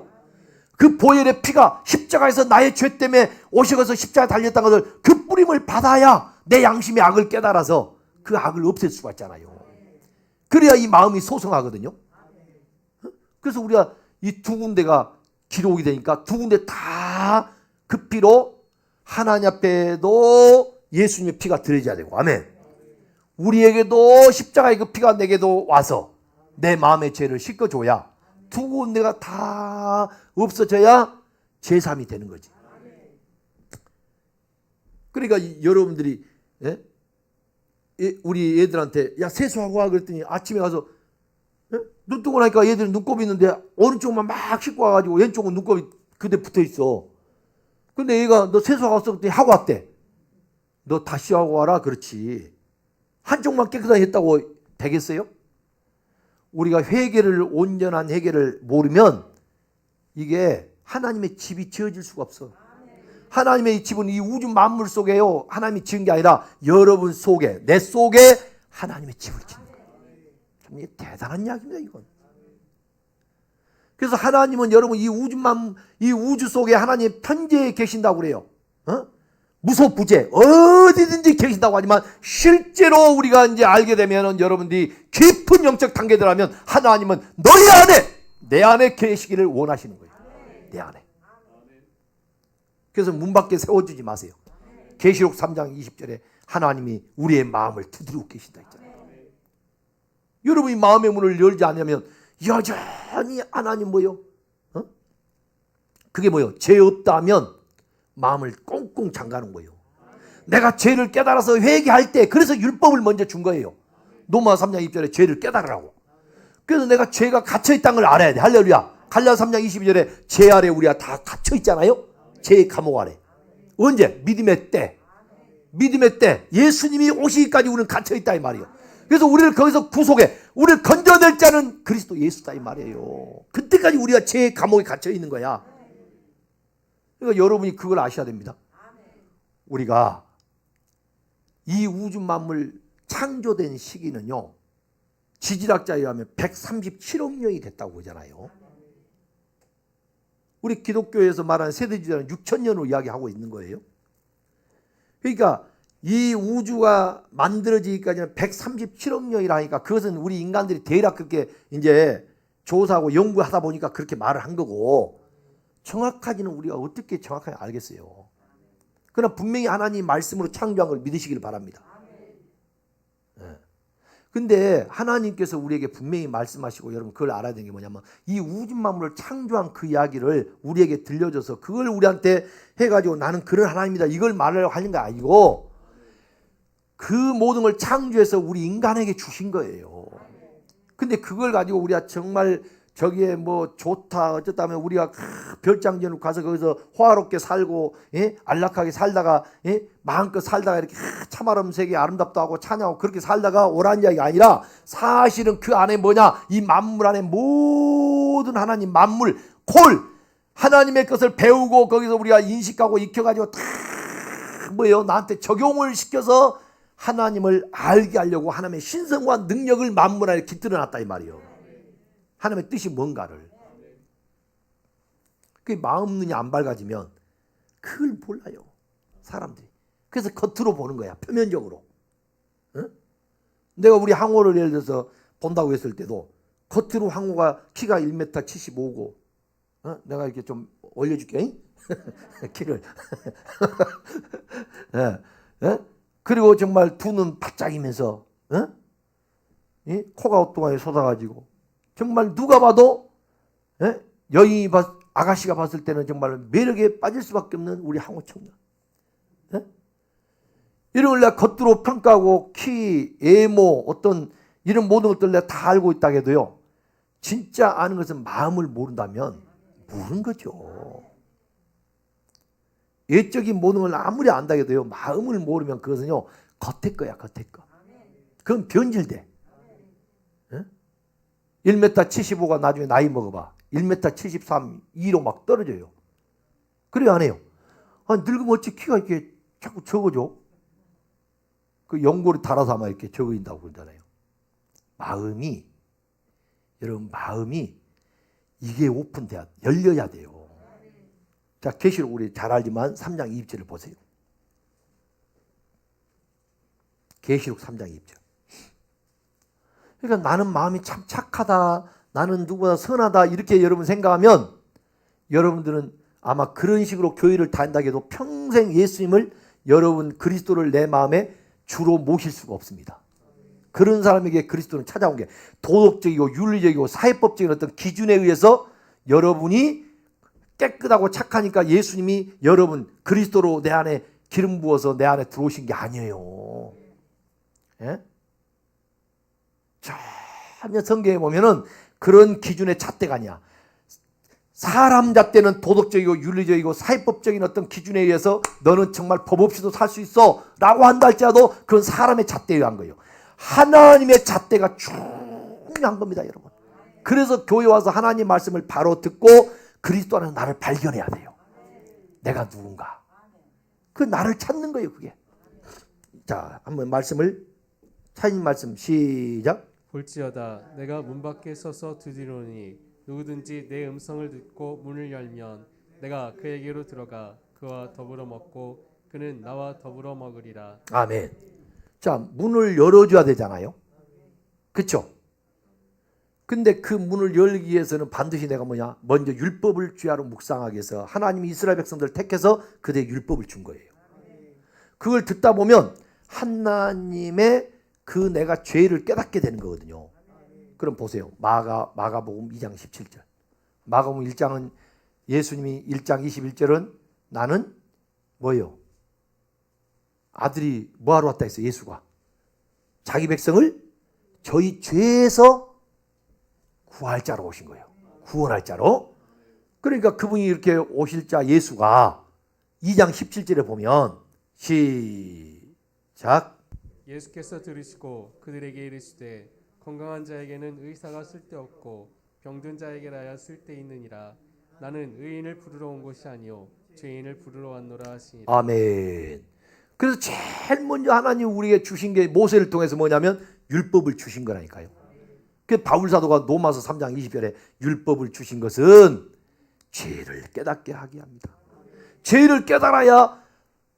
그 보혈의 피가 십자가에서 나의 죄 때문에 오셔서 십자가에 달렸다는 것을 그 뿌림을 받아야 내 양심의 악을 깨달아서 그 악을 없앨 수가 있잖아요. 그래야 이 마음이 소성하거든요. 그래서 우리가 이 두 군데가 기록이 되니까 두 군데 다 그 피로 하나님 앞에도 예수님의 피가 드려져야 되고 아멘. 우리에게도 십자가의 그 피가 내게도 와서 내 마음의 죄를 씻겨줘야 두 군데가 다 없어져야 제3이 되는 거지. 그러니까 여러분들이 우리 애들한테 야 세수하고 와 그랬더니 아침에 가서 눈 뜨고 나니까 얘들은 눈곱이 있는데 오른쪽만 막 씻고 와가지고 왼쪽은 눈곱이 그대 붙어있어. 근데 얘가 너 세수하고 왔어? 그랬더니 하고 왔대. 너 다시 하고 와라. 그렇지. 한쪽만 깨끗하게 했다고 되겠어요? 우리가 회개를 온전한 회개를 모르면 이게 하나님의 집이 지어질 수가 없어. 하나님의 집은 이 우주 만물 속에요. 하나님이 지은 게 아니라 여러분 속에 내 속에 하나님의 집을 짓는 거예요. 참 이게 대단한 이야기입니다. 이건. 그래서 하나님은 여러분 이 우주 속에 하나님의 편재에 계신다고 그래요. 무소부재 어디든지 계신다고 하지만 실제로 우리가 이제 알게 되면 여러분들이 깊은 영적 단계들 하면 하나님은 너희 안에 내 안에 계시기를 원하시는 거예요. 내 안에. 그래서 문 밖에 세워주지 마세요. 계시록 3장 20절에 하나님이 우리의 마음을 두드리고 계신다 했잖아요. 여러분이 마음의 문을 열지 않으면 여전히 하나님 뭐요? 그게 뭐요? 죄 없다면 마음을 꽁꽁 잠가는 거예요. 내가 죄를 깨달아서 회개할 때 그래서 율법을 먼저 준 거예요. 로마 3장 2절에 죄를 깨달으라고. 그래서 내가 죄가 갇혀있다는 걸 알아야 돼. 할렐루야. 갈라디아 3장 22절에 죄 아래 우리가 다 갇혀있잖아요. 죄의 감옥 아래. 언제? 믿음의 때. 믿음의 때 예수님이 오시기까지 우리는 갇혀있다 이 말이에요. 그래서 우리를 거기서 구속해 우리를 건져낼 자는 그리스도 예수다 이 말이에요. 그때까지 우리가 죄의 감옥에 갇혀있는 거야. 그러니까 여러분이 그걸 아셔야 됩니다. 우리가 이 우주 만물 창조된 시기는요 지질학자에 의하면 137억 년이 됐다고 보잖아요. 우리 기독교에서 말하는 세대지절은 6,000년으로 이야기하고 있는 거예요. 그러니까 이 우주가 만들어지기까지는 137억 년이라니까 그것은 우리 인간들이 대략 그렇게 이제 조사하고 연구하다 보니까 그렇게 말을 한 거고 정확하지는 우리가 어떻게 정확하게 알겠어요. 그러나 분명히 하나님 말씀으로 창조한 걸 믿으시길 바랍니다. 네. 근데 하나님께서 우리에게 분명히 말씀하시고 여러분 그걸 알아야 되는 게 뭐냐면 이 우주 만물을 창조한 그 이야기를 우리에게 들려줘서 그걸 우리한테 해가지고 나는 그런 하나님이다 이걸 말하려고 하는 게 아니고 그 모든 걸 창조해서 우리 인간에게 주신 거예요. 근데 그걸 가지고 우리가 정말 저기에 뭐 좋다 어쩌다 하면 우리가 별장전으로 가서 거기서 호화롭게 살고 안락하게 살다가 마음껏 살다가 이렇게 참아름색이 아름답다 하고 찬양하고 그렇게 살다가 오라는 이야기가 아니라 사실은 그 안에 뭐냐 이 만물 안에 모든 하나님 만물 콜 하나님의 것을 배우고 거기서 우리가 인식하고 익혀가지고 다 뭐예요 나한테 적용을 시켜서 하나님을 알게 하려고 하나님의 신성과 능력을 만물 안에 깃들여 놨다 이 말이에요. 하나님의 뜻이 뭔가를. 그 마음 눈이 안 밝아지면 그걸 몰라요 사람들이. 그래서 겉으로 보는 거야 표면적으로. 응? 내가 우리 항호를 예를 들어서 본다고 했을 때도 겉으로 항호가 키가 1m 75고 내가 이렇게 좀 올려줄게 키를 그리고 정말 두 눈 바짝이면서 코가 엇동하게 쏟아가지고 정말 누가 봐도 여인이 아가씨가 봤을 때는 정말 매력에 빠질 수밖에 없는 우리 항호 청년. 이런 걸 내가 겉으로 평가하고 키, 외모, 어떤 이런 모든 것들 내가 다 알고 있다 해도요. 진짜 아는 것은 마음을 모른다면 모르는 거죠. 외적인 모든 걸 아무리 안다 해도요. 마음을 모르면 그것은요. 겉에 거야 겉에 거. 그건 변질돼. 1m 75가 나중에 나이 먹어봐. 1m 73, 2로 막 떨어져요. 그래요 안 해요? 늙으면 어찌 키가 이렇게 자꾸 적어져? 그 연골이 달아서 아마 이렇게 적어진다고 그러잖아요. 마음이 여러분 마음이 이게 오픈돼야 열려야 돼요. 자 계시록 우리 잘 알지만 3장 2절을 보세요. 계시록 3장 2절. 그러니까 나는 마음이 참 착하다. 나는 누구보다 선하다. 이렇게 여러분 생각하면 여러분들은 아마 그런 식으로 교회를 다닌다 해도 평생 예수님을 여러분 그리스도를 내 마음에 주로 모실 수가 없습니다. 그런 사람에게 그리스도는 찾아온 게 도덕적이고 윤리적이고 사회법적인 어떤 기준에 의해서 여러분이 깨끗하고 착하니까 예수님이 여러분 그리스도로 내 안에 기름 부어서 내 안에 들어오신 게 아니에요. 예? 전혀 성경에 보면은 그런 기준의 잣대가 아니야. 사람 잣대는 도덕적이고 윤리적이고 사회법적인 어떤 기준에 의해서 너는 정말 법 없이도 살 수 있어 라고 한다 할지라도 그건 사람의 잣대에 의한 거예요. 하나님의 잣대가 중요한 겁니다 여러분. 그래서 교회 와서 하나님 말씀을 바로 듣고 그리스도 안에서 나를 발견해야 돼요. 내가 누군가. 그 나를 찾는 거예요 그게. 자 한번 말씀을 차인 말씀 시작. 볼지어다 내가 문 밖에 서서 두드리노니 누구든지 내 음성을 듣고 문을 열면 내가 그에게로 들어가 그와 더불어 먹고 그는 나와 더불어 먹으리라. 아멘. 자 문을 열어줘야 되잖아요. 그렇죠? 근데 그 문을 열기 위해서는 반드시 내가 뭐냐 먼저 율법을 주야로 묵상하게 해서 하나님이 이스라엘 백성들을 택해서 그들의 율법을 준 거예요. 그걸 듣다 보면 하나님의 그 내가 죄를 깨닫게 되는 거거든요. 그럼 보세요. 마가복음 2장 17절. 마가복음 1장은 예수님이 1장 21절은 나는 뭐예요? 아들이 뭐하러 왔다 했어요? 예수가. 자기 백성을 저희 죄에서 구할 자로 오신 거예요. 구원할 자로. 그러니까 그분이 이렇게 오실 자 예수가 2장 17절에 보면 시작. 예수께서 들으시고 그들에게 이르시되 건강한 자에게는 의사가 쓸데없고 병든 자에게라야 쓸데있느니라. 나는 의인을 부르러 온 것이 아니요 죄인을 부르러 왔노라 하시니라. 아멘. 그래서 제일 먼저 하나님 우리에게 주신 게 모세를 통해서 뭐냐면 율법을 주신 거라니까요. 그 바울사도가 로마서 3장 20절에 율법을 주신 것은 죄를 깨닫게 하게 합니다. 죄를 깨달아야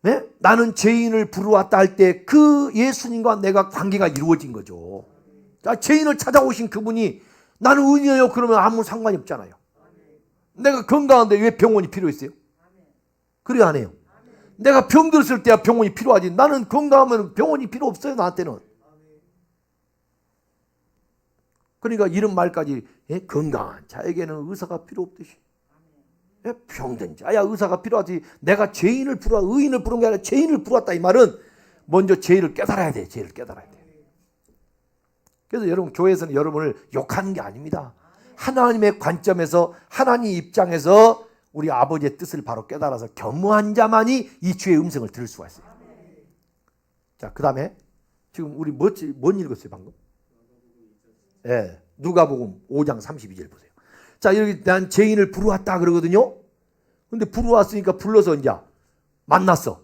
네? 나는 죄인을 부르러 왔다 할 때 그 예수님과 내가 관계가 이루어진 거죠. 자, 죄인을 찾아오신 그분이 나는 의인이에요 그러면 아무 상관이 없잖아요. 내가 건강한데 왜 병원이 필요했어요? 그래 안 해요? 내가 병들었을 때야 병원이 필요하지. 나는 건강하면 병원이 필요 없어요 나한테는. 그러니까 이런 말까지, 건강한 자에게는 의사가 필요 없듯이, 병든 자야 의사가 필요하지. 내가 죄인을 부르와 의인을 부른 게 아니라 죄인을 부르왔다. 이 말은 먼저 죄를 깨달아야 돼. 죄를 깨달아야 돼. 그래서 여러분, 교회에서는 여러분을 욕하는 게 아닙니다. 하나님의 관점에서, 하나님 입장에서 우리 아버지의 뜻을 바로 깨달아서 겸허한 자만이 이 주의 음성을 들을 수가 있어요. 자, 그 다음에 지금 우리 뭔 읽었어요 방금? 누가복음 5장 32절 보세요. 자, 여기 난 죄인을 부르왔다 그러거든요. 근데 부르왔으니까 불러서 이제 만났어.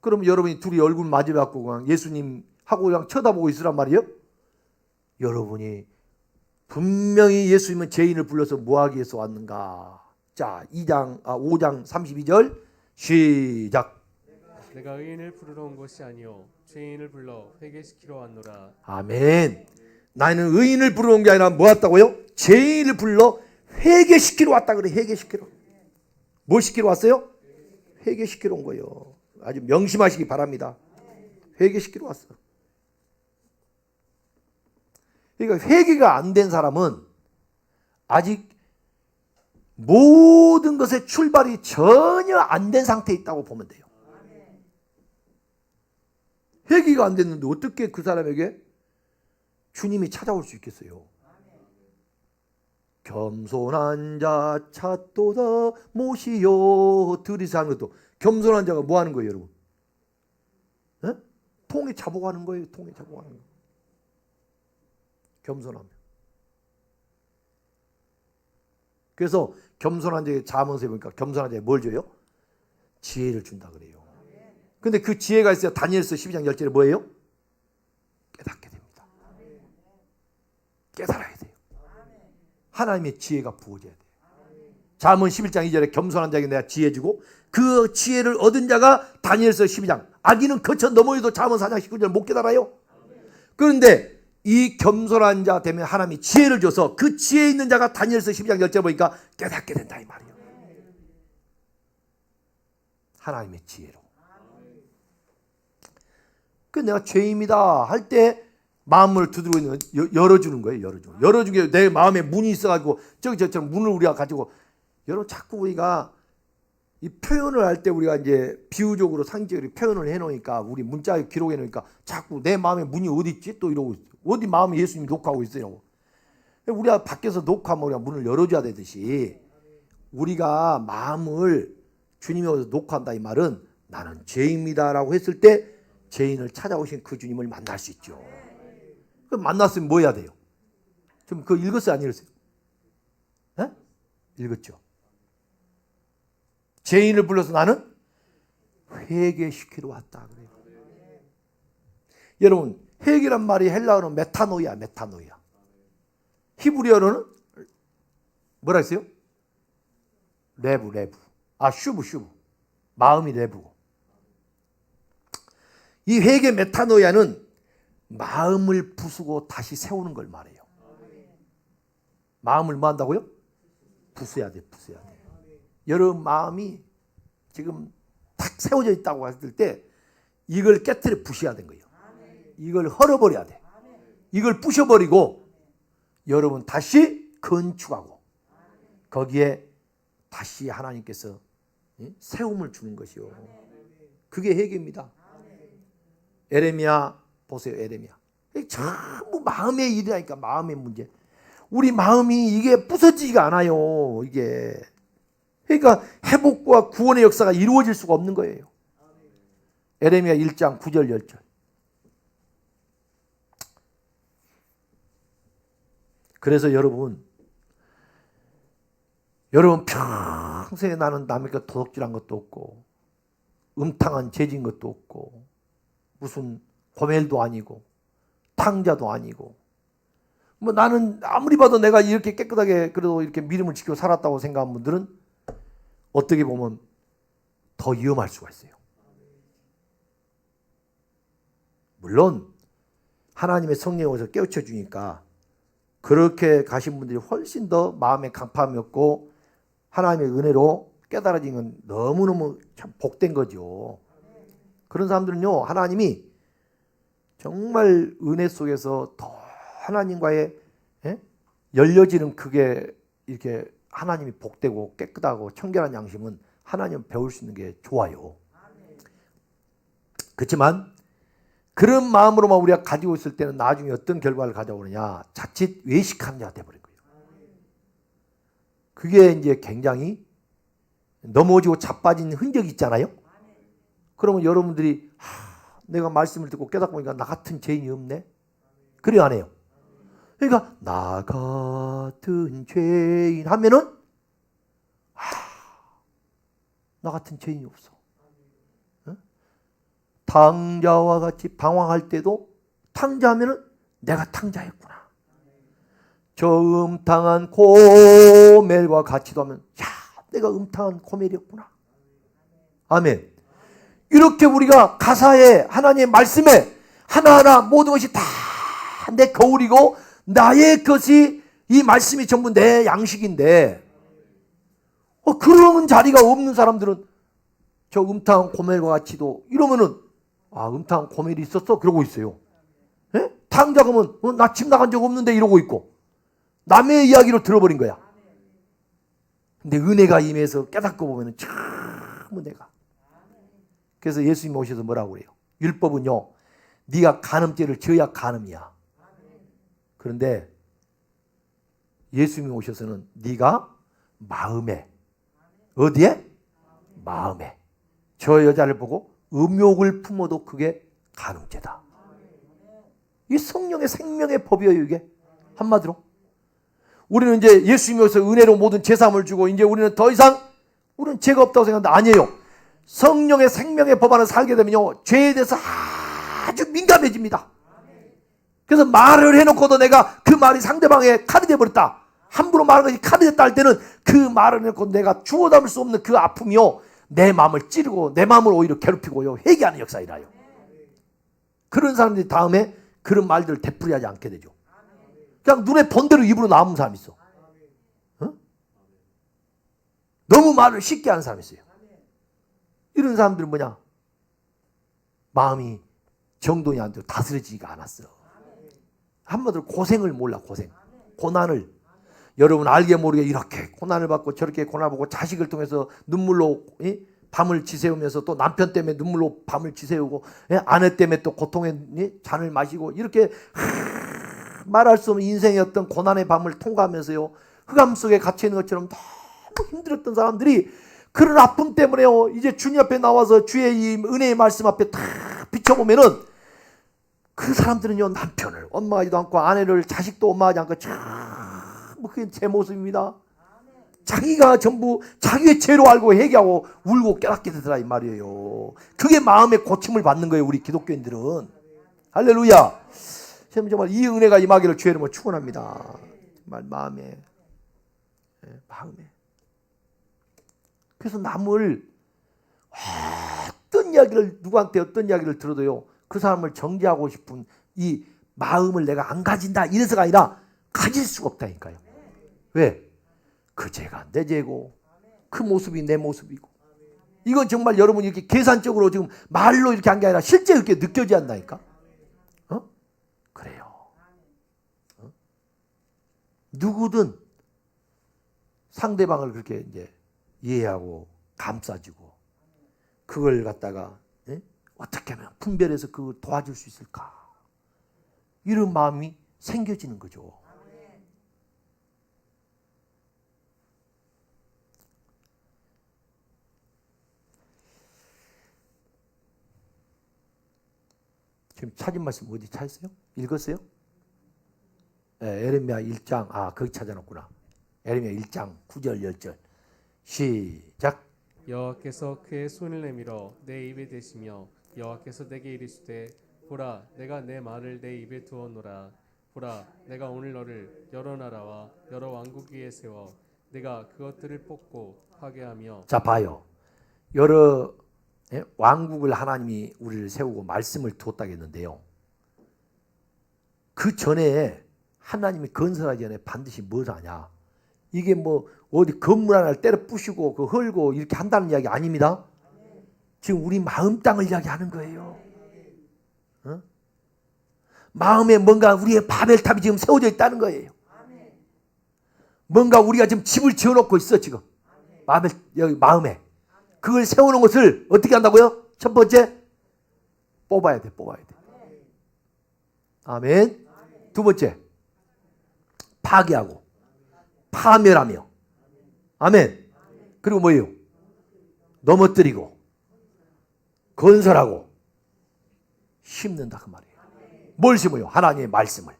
그럼 여러분이 둘이 얼굴 마주갖고 그냥 예수님하고 그냥 쳐다보고 있으란 말이에요. 여러분이 분명히 예수님은 죄인을 불러서 뭐하기 위해서 왔는가? 자, 5장 32절 시작. 내가 의인을 부르러 온 것이 아니요 죄인을 불러 회개시키러 왔노라. 아멘. 나는 의인을 부르러 온 게 아니라 뭐 왔다고요? 죄인을 불러 회개시키러 왔다 그래. 회개시키러. 뭘 시키러 왔어요? 회개시키러 온 거예요. 아주 명심하시기 바랍니다. 회개시키러 왔어. 그러니까 회개가 안 된 사람은 아직 모든 것의 출발이 전혀 안 된 상태에 있다고 보면 돼요. 회개가 안 됐는데 어떻게 그 사람에게 주님이 찾아올 수 있겠어요? 겸손한 자 찾도다 모시요 들이서 하는 것도, 겸손한 자가 뭐 하는 거예요, 여러분? 통에 잡아가는 거예요. 통에 잡아가는 거. 겸손하면. 그래서 겸손한 자에게 자문서 보니까 겸손한 자에게 뭘 줘요? 지혜를 준다 그래요. 근데 그 지혜가 있어야 다니엘서 12장 10절에 뭐예요? 깨닫게 됩니다. 깨달아야 돼요. 하나님의 지혜가 부어져야 돼요. 잠언 11장 2절에 겸손한 자에게 내가 지혜 주고 그 지혜를 얻은 자가 다니엘서 12장, 악인은 거쳐 넘어져도 잠언 4장 19절 못 깨달아요. 그런데 이 겸손한 자 되면 하나님이 지혜를 줘서 그 지혜 있는 자가 다니엘서 12장 10절 보니까 깨닫게 된다 이 말이에요. 하나님의 지혜로. 그 내가 죄인이다 할 때 마음을 두드리고 있는 열어주는 거예요. 열어주는 게 내 마음에 문이 있어가지고 저처럼 문을 우리가 가지고 여러분, 자꾸 우리가 이 표현을 할 때 우리가 이제 비유적으로 상징적으로 표현을 해놓으니까, 우리 문자에 기록해 놓으니까 자꾸 내 마음에 문이 어디 있지 또 이러고 있어요. 어디 마음에 예수님이 녹화하고 있어요. 우리가 밖에서 녹화하면 우리가 문을 열어줘야 되듯이 우리가 마음을 주님이 어디서 녹화한다 이 말은 나는 죄인이다라고 했을 때 죄인을 찾아오신 그 주님을 만날 수 있죠. 그럼 만났으면 뭐 해야 돼요? 좀 그거 읽었어요? 안 읽었어요? 읽었죠. 죄인을 불러서 나는 회개시키러 왔다 그래요. 여러분, 회개란 말이 헬라어는 메타노이야. 히브리어로는 뭐라 했어요? 레부. 슈브. 마음이 레부고. 이 회개 메타노이아는 마음을 부수고 다시 세우는 걸 말해요. 마음을 뭐 한다고요? 부숴야 돼. 여러분 마음이 지금 탁 세워져 있다고 했을 때 이걸 깨트려 부셔야 되는 거예요. 이걸 헐어버려야 돼. 이걸 부셔버리고 여러분 다시 건축하고 거기에 다시 하나님께서 세움을 주는 것이요. 그게 회개입니다. 에레미야 보세요. 에레미야. 전부 마음의 일이라니까. 마음의 문제. 우리 마음이 이게 부서지지가 않아요. 이게. 그러니까 회복과 구원의 역사가 이루어질 수가 없는 거예요. 에레미야 1장 9절 10절. 그래서 여러분 평생에 나는 남의 것 도둑질한 것도 없고 음탕한 죄진 것도 없고 무슨 고멜도 아니고 탕자도 아니고 뭐 나는 아무리 봐도 내가 이렇게 깨끗하게 그래도 이렇게 믿음을 지키고 살았다고 생각하는 분들은 어떻게 보면 더 위험할 수가 있어요. 물론 하나님의 성령이 오셔서 깨우쳐 주니까 그렇게 가신 분들이 훨씬 더 마음에 강팍함이 없고 하나님의 은혜로 깨달아진 건 너무너무 참 복된 거죠. 그런 사람들은요, 하나님이 정말 은혜 속에서 더 하나님과의 열려지는 그게 이렇게 하나님이 복되고 깨끗하고 청결한 양심은 하나님 배울 수 있는 게 좋아요. 그렇지만 그런 마음으로만 우리가 가지고 있을 때는 나중에 어떤 결과를 가져오느냐, 자칫 외식하는 자가 되어버린 거예요. 그게 이제 굉장히 넘어지고 자빠진 흔적이 있잖아요. 그러면 여러분들이 내가 말씀을 듣고 깨닫고 보니까 나 같은 죄인이 없네. 그래요, 안 해요? 그러니까 나 같은 죄인 하면은 나 같은 죄인이 없어. 탕자와 같이 방황할 때도 탕자하면은 내가 탕자였구나. 저 음탕한 고멜과 같이도 하면 야, 내가 음탕한 고멜이었구나. 아멘. 이렇게 우리가 가사에 하나님의 말씀에 하나하나 모든 것이 다 내 거울이고 나의 것이 이 말씀이 전부 내 양식인데 그런 자리가 없는 사람들은 저 음탕한 고멜과 같이도 이러면은 음탕한 고멜이 있었어? 그러고 있어요. 예? 탕자 그러면 나 집 나간 적 없는데 이러고 있고 남의 이야기로 들어버린 거야. 근데 은혜가 임해서 깨닫고 보면은 참 은혜가. 그래서 예수님이 오셔서 뭐라고 그래요? 율법은요, 네가 간음죄를 져야 간음이야. 그런데 예수님이 오셔서는 네가 마음에, 어디에? 마음에. 저 여자를 보고 음욕을 품어도 그게 간음죄다. 이 성령의 생명의 법이에요, 이게. 한마디로. 우리는 이제 예수님이 오셔서 은혜로 모든 죄사함을 주고 이제 우리는 더 이상 우리는 죄가 없다고 생각하는데 아니에요. 성령의 생명의 법 안에 살게 되면요, 죄에 대해서 아주 민감해집니다. 그래서 말을 해놓고도 내가 그 말이 상대방의 칼이 되어버렸다. 함부로 말한 것이 칼이 됐다 할 때는 그 말을 해놓고 내가 주워 담을 수 없는 그 아픔이요, 내 마음을 찌르고 내 마음을 오히려 괴롭히고요, 회개하는 역사이라요. 그런 사람들이 다음에 그런 말들을 되풀이하지 않게 되죠. 그냥 눈에 본 대로 입으로 나오는 사람이 있어. 너무 말을 쉽게 하는 사람이 있어요. 이런 사람들은 뭐냐? 마음이 정돈이 안 되고 다스려지지가 않았어. 한마디로 고생을 몰라, 고생. 고난을. 여러분 알게 모르게 이렇게 고난을 받고 저렇게 고난을 받고 자식을 통해서 눈물로 밤을 지새우면서 또 남편 때문에 눈물로 밤을 지새우고 아내 때문에 또 고통의 잔을 마시고 이렇게 말할 수 없는 인생의 어떤 고난의 밤을 통과하면서요, 흑암 속에 갇혀있는 것처럼 너무 힘들었던 사람들이 그런 아픔 때문에요, 이제 주님 앞에 나와서 주의 이 은혜의 말씀 앞에 다 비춰보면은 그 사람들은요, 남편을 원망하지도 않고 아내를 자식도 원망하지 않고 전부 그게 제 모습입니다. 자기가 전부 자기의 죄로 알고 회개하고 울고 깨닫게 되더라 이 말이에요. 그게 마음의 고침을 받는 거예요, 우리 기독교인들은. 할렐루야. 정말 이 은혜가 임하기를 주의 이름으로 축원합니다. 정말 마음에. 그래서 남을 어떤 이야기를 누구한테 어떤 이야기를 들어도요, 그 사람을 정죄하고 싶은 이 마음을 내가 안 가진다 이래서가 아니라 가질 수가 없다니까요. 왜? 그 죄가 내 죄고 그 모습이 내 모습이고, 이건 정말 여러분이 이렇게 계산적으로 지금 말로 이렇게 한 게 아니라 실제 이렇게 느껴져야 한다니까. 그래요. 누구든 상대방을 그렇게 이제 이해하고 감싸주고 그걸 갖다가 어떻게 하면 분별해서 그걸 도와줄 수 있을까, 이런 마음이 생겨지는 거죠. 지금 찾은 말씀 어디 찾았어요? 읽었어요? 에레미야 1장, 거기 찾아놨구나. 에레미야 1장 9절 10절 시작. 여호와께서 그의 손을 내밀어 내 입에 대시며 여호와께서 내게 이르시되 보라, 내가 내 말을 내 입에 두었노라. 보라, 내가 오늘 너를 여러 나라와 여러 왕국 위에 세워 내가 그것들을 뽑고 파괴하며. 자 봐요. 여러 왕국을 하나님이 우리를 세우고 말씀을 두었다고 했는데요, 그 전에 하나님이 건설하기 전에 반드시 뭘 하냐, 이게 뭐 어디 건물 하나를 때려 부시고 그 헐고 이렇게 한다는 이야기 아닙니다. 지금 우리 마음 땅을 이야기하는 거예요. 마음에 뭔가 우리의 바벨탑이 지금 세워져 있다는 거예요. 뭔가 우리가 지금 집을 지어놓고 있어 지금. 여기 마음에. 그걸 세우는 것을 어떻게 한다고요? 첫 번째, 뽑아야 돼. 아멘. 두 번째, 파괴하고 파멸하며. 아멘. 그리고 뭐예요? 넘어뜨리고 건설하고 심는다 그 말이에요. 뭘 심어요? 하나님의 말씀을.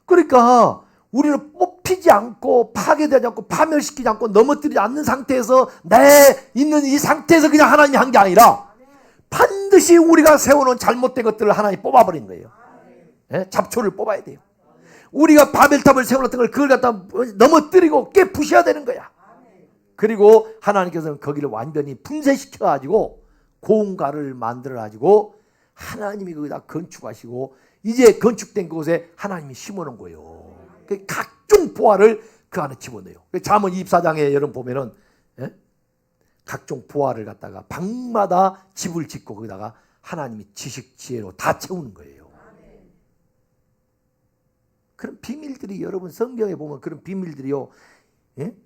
그러니까 우리는 뽑히지 않고 파괴되지 않고 파멸시키지 않고 넘어뜨리지 않는 상태에서 내 있는 이 상태에서 그냥 하나님이 한 게 아니라 반드시 우리가 세워놓은 잘못된 것들을 하나님이 뽑아버린 거예요. 예? 잡초를 뽑아야 돼요. 우리가 바벨탑을 세워놨던 걸 그걸 갖다 넘어뜨리고 깨부셔야 되는 거야. 그리고 하나님께서는 거기를 완전히 분쇄시켜가지고 고운가를 만들어가지고 하나님이 거기다 건축하시고 이제 건축된 곳에 하나님이 심어놓은 거예요. 각종 보화를 그 안에 집어넣어요. 잠언 24장에 여러분 보면은 각종 보화를 갖다가 방마다 집을 짓고 거기다가 하나님이 지식 지혜로 다 채우는 거예요. 그런 비밀들이 여러분 성경에 보면 그런 비밀들이요.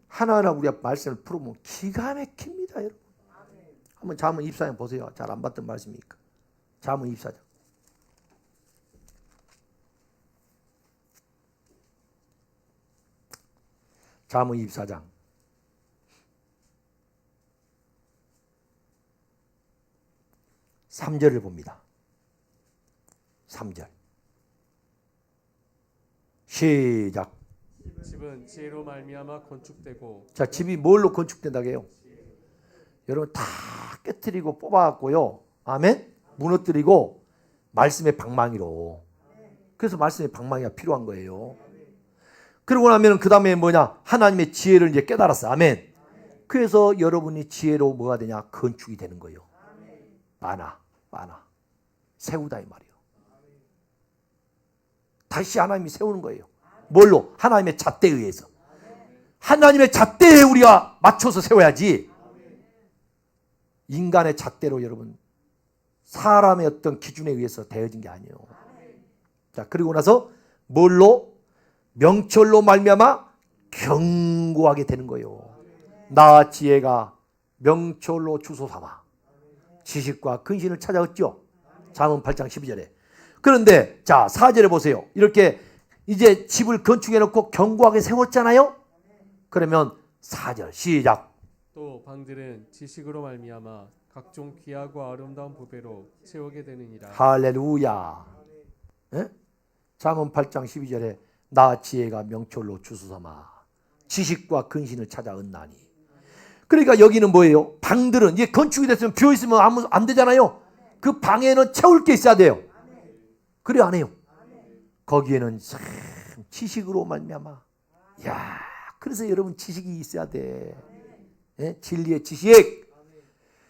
하나하나 우리가 말씀을 풀어보면 기가 막힙니다. 여러분. 한번 잠언 24장 보세요. 잘 안 봤던 말씀이니까. 잠언 24장. 잠언 24장. 3절을 봅니다. 3절. 시작. 집은 지혜로 말미암아 건축되고. 자, 집이 뭘로 건축된다고 해요? 여러분 다 깨트리고 뽑아갖고요. 아멘? 무너뜨리고 말씀의 방망이로. 그래서 말씀의 방망이가 필요한 거예요. 그러고 나면 그 다음에 뭐냐? 하나님의 지혜를 이제 깨달았어. 아멘. 그래서 여러분이 지혜로 뭐가 되냐? 건축이 되는 거예요. 많아. 세우다 이 말이에요. 다시 하나님이 세우는 거예요. 뭘로? 하나님의 잣대에 의해서. 하나님의 잣대에 우리가 맞춰서 세워야지. 인간의 잣대로 여러분 사람의 어떤 기준에 의해서 되어진 게 아니에요. 자, 그리고 나서 뭘로? 명철로 말미암아 견고하게 되는 거예요. 나 지혜가 명철로 주소 삼아 지식과 근신을 찾아왔죠. 잠언 8장 12절에. 그런데 자 4절에 보세요. 이렇게 이제 집을 건축해 놓고 견고하게 세웠잖아요. 그러면 4절 시작. 또 방들은 지식으로 말미암아 각종 귀하고 아름다운 보배로 채우게 되느니라. 할렐루야. 잠언 8장 12절에 나 지혜가 명철로 주소 삼아 지식과 근신을 찾아 얻나니. 그러니까 여기는 뭐예요? 방들은 이게 건축이 됐으면 비어 있으면 안 되잖아요. 그 방에는 채울 게 있어야 돼요. 그래 안 해요. 거기에는 참 지식으로 말미암아. 야, 그래서 여러분 지식이 있어야 돼. 진리의 지식.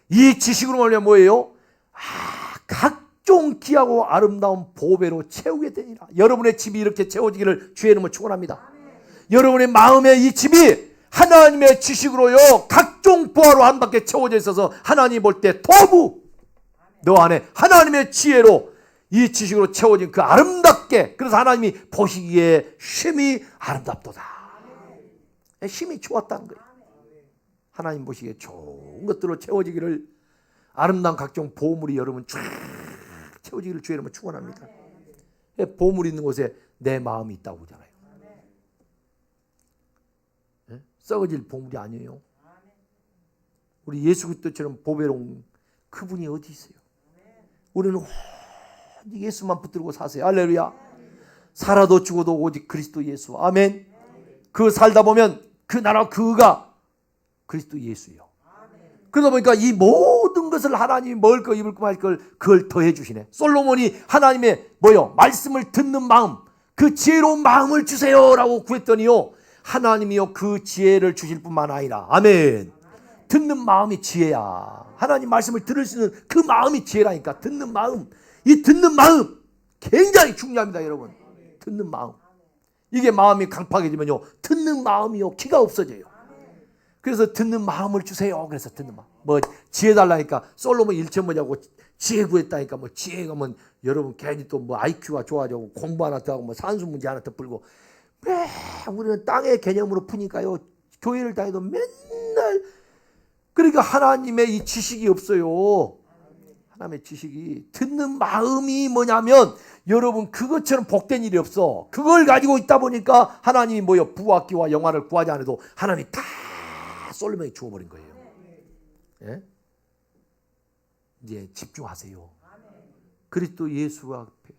이 지식으로 말미암아 뭐예요? 각종 귀하고 아름다운 보배로 채우게 되니라. 여러분의 집이 이렇게 채워지기를 주의 이름으로 축원합니다. 여러분의 마음에 이 집이 하나님의 지식으로요 각종 보화로 한 바퀴 채워져 있어서 하나님 볼 때 도부 너 안에 하나님의 지혜로 이 지식으로 채워진 그 아름답게. 그래서 하나님이 보시기에 심히 아름답도다. 심히 좋았다는 거예요. 하나님 보시기에 좋은 것들로 채워지기를 아름다운 각종 보물이 여러분 쫙 채워지기를 주의 이름으로 축원합니다. 보물이 있는 곳에 내 마음이 있다고 그러잖아요. 썩어질 보물이 아니에요. 우리 예수 그리스도처럼 보배로운 그분이 어디 있어요? 우리는 오직 예수만 붙들고 사세요. 할렐루야. 살아도 죽어도 오직 그리스도 예수. 아멘. 그 살다 보면 그 나라 그가 그리스도 예수요. 그러다 보니까 이 모든 것을 하나님이 먹을 거 입을 거 말 걸 그걸 더해 주시네. 솔로몬이 하나님의 말씀을 듣는 마음, 그 지혜로운 마음을 주세요라고 구했더니요 하나님이요 그 지혜를 주실 뿐만 아니라 아멘. 듣는 마음이 지혜야. 하나님 말씀을 들을 수 있는 그 마음이 지혜라니까. 듣는 마음. 이 듣는 마음 굉장히 중요합니다, 여러분. 듣는 마음. 이게 마음이 강팍해지면요 듣는 마음이요 기가 없어져요. 그래서 듣는 마음을 주세요. 그래서 듣는 마음. 지혜 달라니까 솔로몬 1.5자고 지혜 구했다니까 지혜가 여러분 괜히 또 IQ가 좋아지고 공부 하나 더 하고 산수 문제 하나 더 풀고 왜 우리는 땅의 개념으로 푸니까요. 교회를 다니도 맨날 그러니까 하나님의 이 지식이 없어요. 하나님의 지식이 듣는 마음이 뭐냐면 여러분 그것처럼 복된 일이 없어. 그걸 가지고 있다 보니까 하나님이 뭐요? 부악기와 영화를 구하지 않아도 하나님이 다 솔로몬에게 주어버린 거예요. 예? 이제 집중하세요. 그리스도 예수 앞에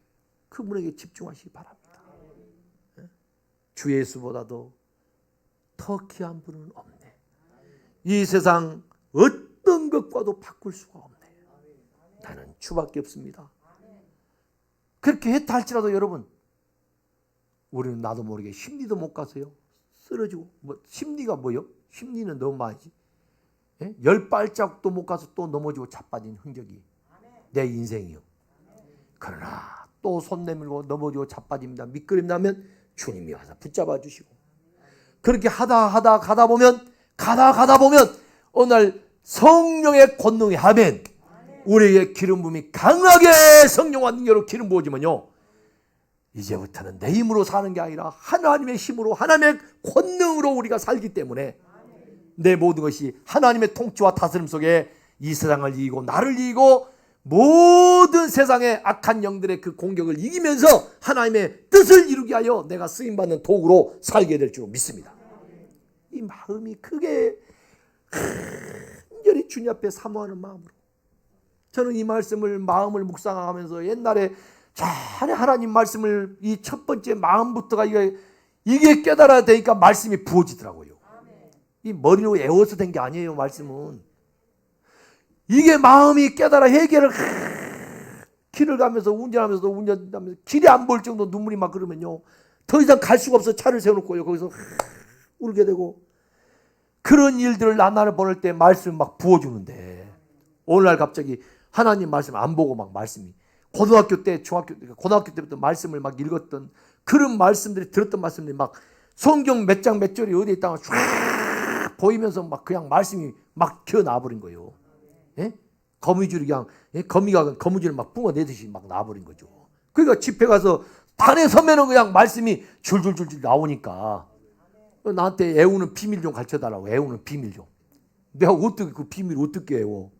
그분에게 집중하시기 바랍니다. 예? 주 예수보다도 더 귀한 분은 없네. 이 세상 어떤 것과도 바꿀 수가 없네. 나는 주밖에 없습니다. 그렇게 했다 할지라도 여러분 우리는 나도 모르게 심리도 못 가서요. 쓰러지고 심리가 뭐요? 심리는 너무 많지. 예? 10발짝도 못 가서 또 넘어지고 자빠진 흔적이 내 인생이요. 그러나 또 손 내밀고 넘어지고 자빠집니다. 미끄럼 나면 주님이 와서 붙잡아 주시고 그렇게 가다 보면 어느 날 성령의 권능이 하면 우리에게 기름 부음이 강하게 성령과 능력으로 기름 부어지면요 이제부터는 내 힘으로 사는 게 아니라 하나님의 힘으로 하나님의 권능으로 우리가 살기 때문에 내 모든 것이 하나님의 통치와 다스림 속에 이 세상을 이기고 나를 이기고 모든 세상의 악한 영들의 그 공격을 이기면서 하나님의 뜻을 이루게 하여 내가 쓰임받는 도구로 살게 될 줄 믿습니다. 이 마음이 크게 간절히 주님 앞에 사모하는 마음으로 저는 이 말씀을 마음을 묵상하면서 옛날에 잘 하나님 말씀을 이 첫 번째 마음부터가 이게 깨달아야 되니까 말씀이 부어지더라고요. 이 머리로 외워서 된 게 아니에요. 말씀은 이게 마음이 깨달아 해결을 길을 가면서 운전하면서 길이 안 보일 정도 눈물이 막 그러면요 더 이상 갈 수가 없어. 차를 세워놓고요 거기서 울게 되고 그런 일들을 나날을 보낼 때 말씀 막 부어주는데 오늘날 갑자기 하나님 말씀 안 보고 막 말씀이 고등학교 때부터 말씀을 막 읽었던 그런 말씀들이 들었던 말씀들이 막 성경 몇 장 몇 절이 어디에 있다가 쫙 보이면서 막 그냥 말씀이 막 튀어나와버린 거예요. 예? 거미줄이 그냥 거미가 거미줄을 막 뿜어내듯이 막 나와버린 거죠. 그러니까 집회 가서 단에 서면은 그냥 말씀이 줄줄줄줄 나오니까 나한테 애우는 비밀 좀 가르쳐달라고. 애우는 비밀 좀. 내가 어떻게 그 비밀 어떻게 애워.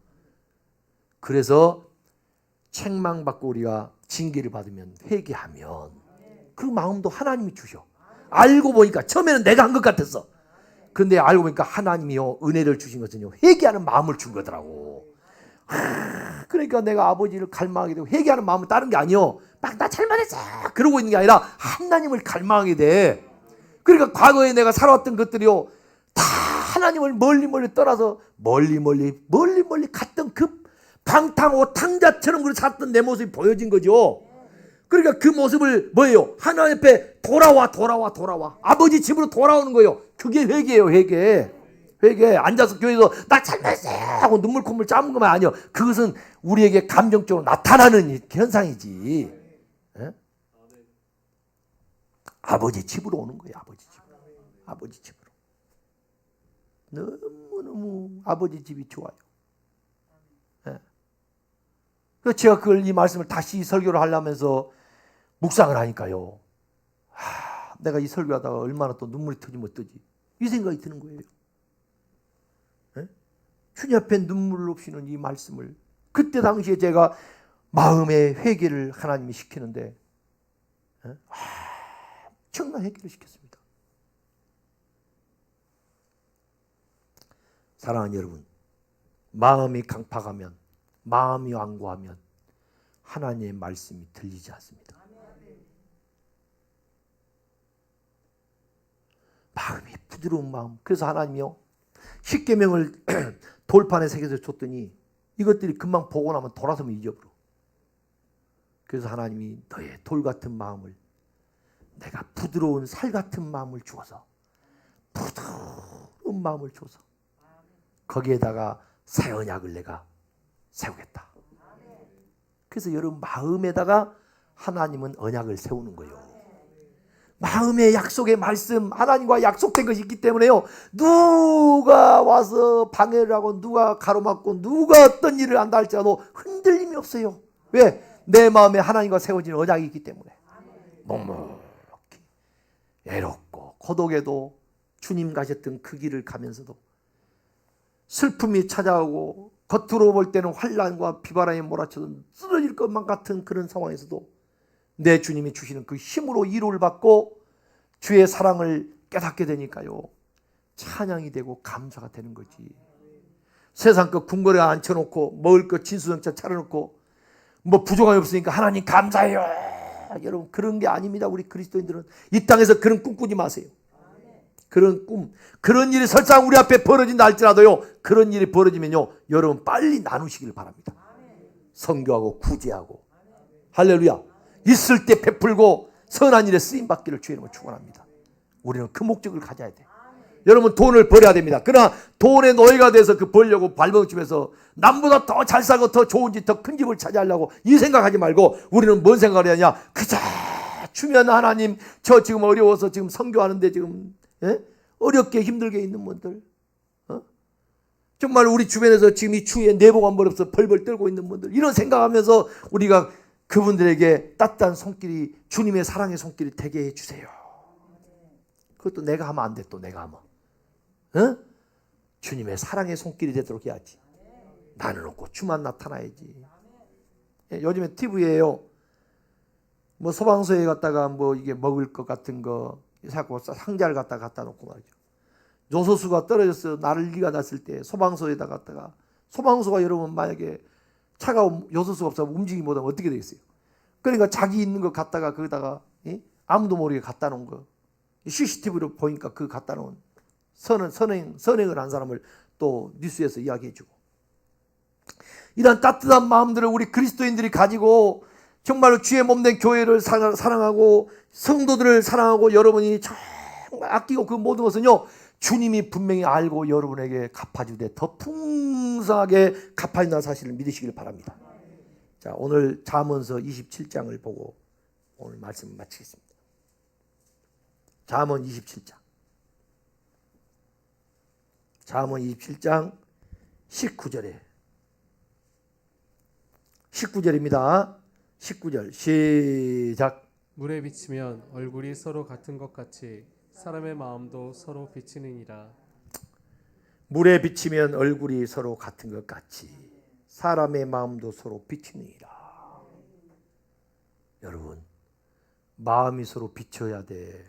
그래서 책망받고 우리가 징계를 받으면 회개하면 그 마음도 하나님이 주셔. 알고 보니까 처음에는 내가 한 것 같았어. 근데 알고 보니까 하나님이요 은혜를 주신 것은요 회개하는 마음을 준 거더라고. 그러니까 내가 아버지를 갈망하게 되고 회개하는 마음은 다른 게 아니요 막 나 잘못했어 그러고 있는 게 아니라 하나님을 갈망하게 돼. 그러니까 과거에 내가 살아왔던 것들이요 다 하나님을 멀리 떠나서 멀리 갔던 그 방탕하고 탕자처럼 그렇게 살았던 내 모습이 보여진 거죠. 그러니까 그 모습을 뭐예요? 하나님 앞에 돌아와 아버지 집으로 돌아오는 거예요. 그게 회개예요. 회개. 앉아서 교회에서 나 잘못했어 하고 눈물 콧물 짜는 것만 아니요. 그것은 우리에게 감정적으로 나타나는 현상이지. 에? 아버지 집으로 오는 거예요. 아버지 집으로. 너무너무 아버지 집이 좋아요. 그래서 제가 이 말씀을 다시 설교를 하려면서 묵상을 하니까요. 내가 이 설교하다가 얼마나 또 눈물이 터지면 어떠지? 이 생각이 드는 거예요. 주님 앞에 눈물 없이는 이 말씀을 그때 당시에 제가 마음의 회개를 하나님이 시키는데 엄청난 회개를 시켰습니다. 사랑하는 여러분, 마음이 강팍하면 마음이 완고하면 하나님의 말씀이 들리지 않습니다. 마음이 부드러운 마음. 그래서 하나님이요 10계명을 돌판에 새겨서 줬더니 이것들이 금방 보고 나면 돌아서면 잊어버려. 그래서 하나님이 너의 돌 같은 마음을 내가 부드러운 살 같은 마음을 주어서 부드러운 마음을 줘서 거기에다가 새 언약을 내가 세우겠다. 그래서 여러분 마음에다가 하나님은 언약을 세우는 거예요. 마음의 약속의 말씀, 하나님과 약속된 것이 있기 때문에요. 누가 와서 방해를 하고 누가 가로막고 누가 어떤 일을 한다 할지라도 흔들림이 없어요. 왜? 내 마음에 하나님과 세워진 언약이 있기 때문에. 묵묵히 애롭고 고독에도 주님 가셨던 그 길을 가면서도 슬픔이 찾아오고 겉으로 볼 때는 환난과 비바람에 몰아쳐서 쓰러질 것만 같은 그런 상황에서도 내 주님이 주시는 그 힘으로 위로를 받고 주의 사랑을 깨닫게 되니까요, 찬양이 되고 감사가 되는 거지. 세상 것 궁궐에 앉혀놓고 먹을 것 진수성찬 차려놓고 뭐 부족함이 없으니까 하나님 감사해요, 여러분 그런 게 아닙니다. 우리 그리스도인들은 이 땅에서 그런 꿈 꾸지 마세요. 그런 꿈, 그런 일이 설사 우리 앞에 벌어진다 할지라도요, 그런 일이 벌어지면요, 여러분 빨리 나누시길 바랍니다. 선교하고 구제하고, 할렐루야. 있을 때 베풀고 선한 일에 쓰임받기를 주의 이름으로 축원합니다. 우리는 그 목적을 가져야 돼. 여러분 돈을 벌어야 됩니다. 그러나 돈의 노예가 돼서 그 벌려고 발버둥치면서 남보다 더 잘 살고 더 좋은 집, 더 큰 집을 차지하려고 이 생각하지 말고 우리는 뭔 생각을 해야 하냐? 그저 주면 하나님, 저 지금 어려워서 지금 선교하는데 지금 어렵게 힘들게 있는 분들, 정말 우리 주변에서 지금 이 추위에 내복 한 벌 없어 벌벌 떨고 있는 분들, 이런 생각하면서 우리가 그분들에게 따뜻한 손길이, 주님의 사랑의 손길이 되게 해주세요. 그것도 내가 하면 안 돼. 또 내가 하면 주님의 사랑의 손길이 되도록 해야지. 나는 없고 주만 나타나야지. 요즘에 TV에요, 뭐 소방서에 갔다가 뭐 이게 먹을 것 같은 거 자꾸 상자를 갖다 놓고 말이죠. 요소수가 떨어져서 난리가 났을 때 소방서에다 갔다가, 소방서가 여러분 만약에 차가운 요소수가 없으면 움직이지 못하면 어떻게 되겠어요? 그러니까 자기 있는 거 갖다가 거기다가 아무도 모르게 갖다 놓은 거, CCTV로 보니까 그 갖다 놓은 선행을 한 사람을 또 뉴스에서 이야기해주고, 이런 따뜻한 마음들을 우리 그리스도인들이 가지고 정말로 주의 몸된 교회를 사랑하고 성도들을 사랑하고 여러분이 정말 아끼고 그 모든 것은요, 주님이 분명히 알고 여러분에게 갚아주되 더 풍성하게 갚아준다는 사실을 믿으시길 바랍니다. 자, 오늘 잠언서 27장을 보고 오늘 말씀을 마치겠습니다. 잠언 27장. 잠언 27장 19절입니다. 19절 시작. 물에 비치면 얼굴이 서로 같은 것 같이 사람의 마음도 서로 비치느니라. 물에 비치면 얼굴이 서로 같은 것 같이 사람의 마음도 서로 비치느니라. 여러분, 마음이 서로 비쳐야 돼.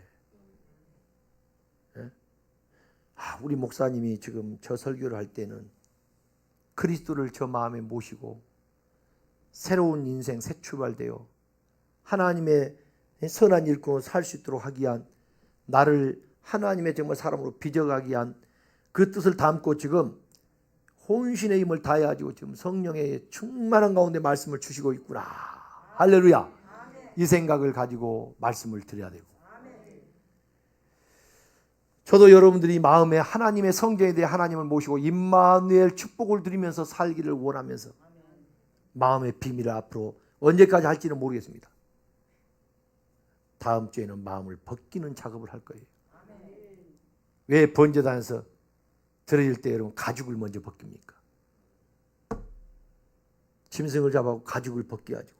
우리 목사님이 지금 저 설교를 할 때는 그리스도를 저 마음에 모시고 새로운 인생 새 출발되어 하나님의 선한 일꾼으로 살 수 있도록 하기 위한, 나를 하나님의 정말 사람으로 빚어가기 위한 그 뜻을 담고 지금 혼신의 힘을 다해가지고 지금 성령의 충만한 가운데 말씀을 주시고 있구나. 할렐루야. 이 생각을 가지고 말씀을 드려야 되고, 저도 여러분들이 마음에 하나님의 성전에 대해 하나님을 모시고 임마누엘 축복을 드리면서 살기를 원하면서 마음의 비밀을 앞으로 언제까지 할지는 모르겠습니다. 다음 주에는 마음을 벗기는 작업을 할 거예요. 왜 번제단에서 드려질 때 여러분 가죽을 먼저 벗깁니까? 짐승을 잡아서 가죽을 벗겨가지고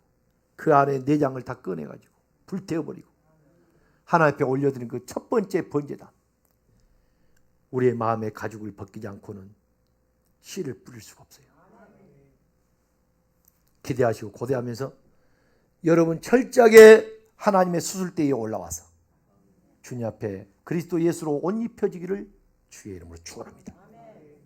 그 안에 내장을 다 꺼내가지고 불태워버리고 하나님 앞에 올려드린 그 첫 번째 번제단, 우리의 마음의 가죽을 벗기지 않고는 씨를 뿌릴 수가 없어요. 기대하시고 고대하면서 여러분 철저하게 하나님의 수술대에 올라와서 주님 앞에 그리스도 예수로 옷 입혀지기를 주의 이름으로 축원합니다.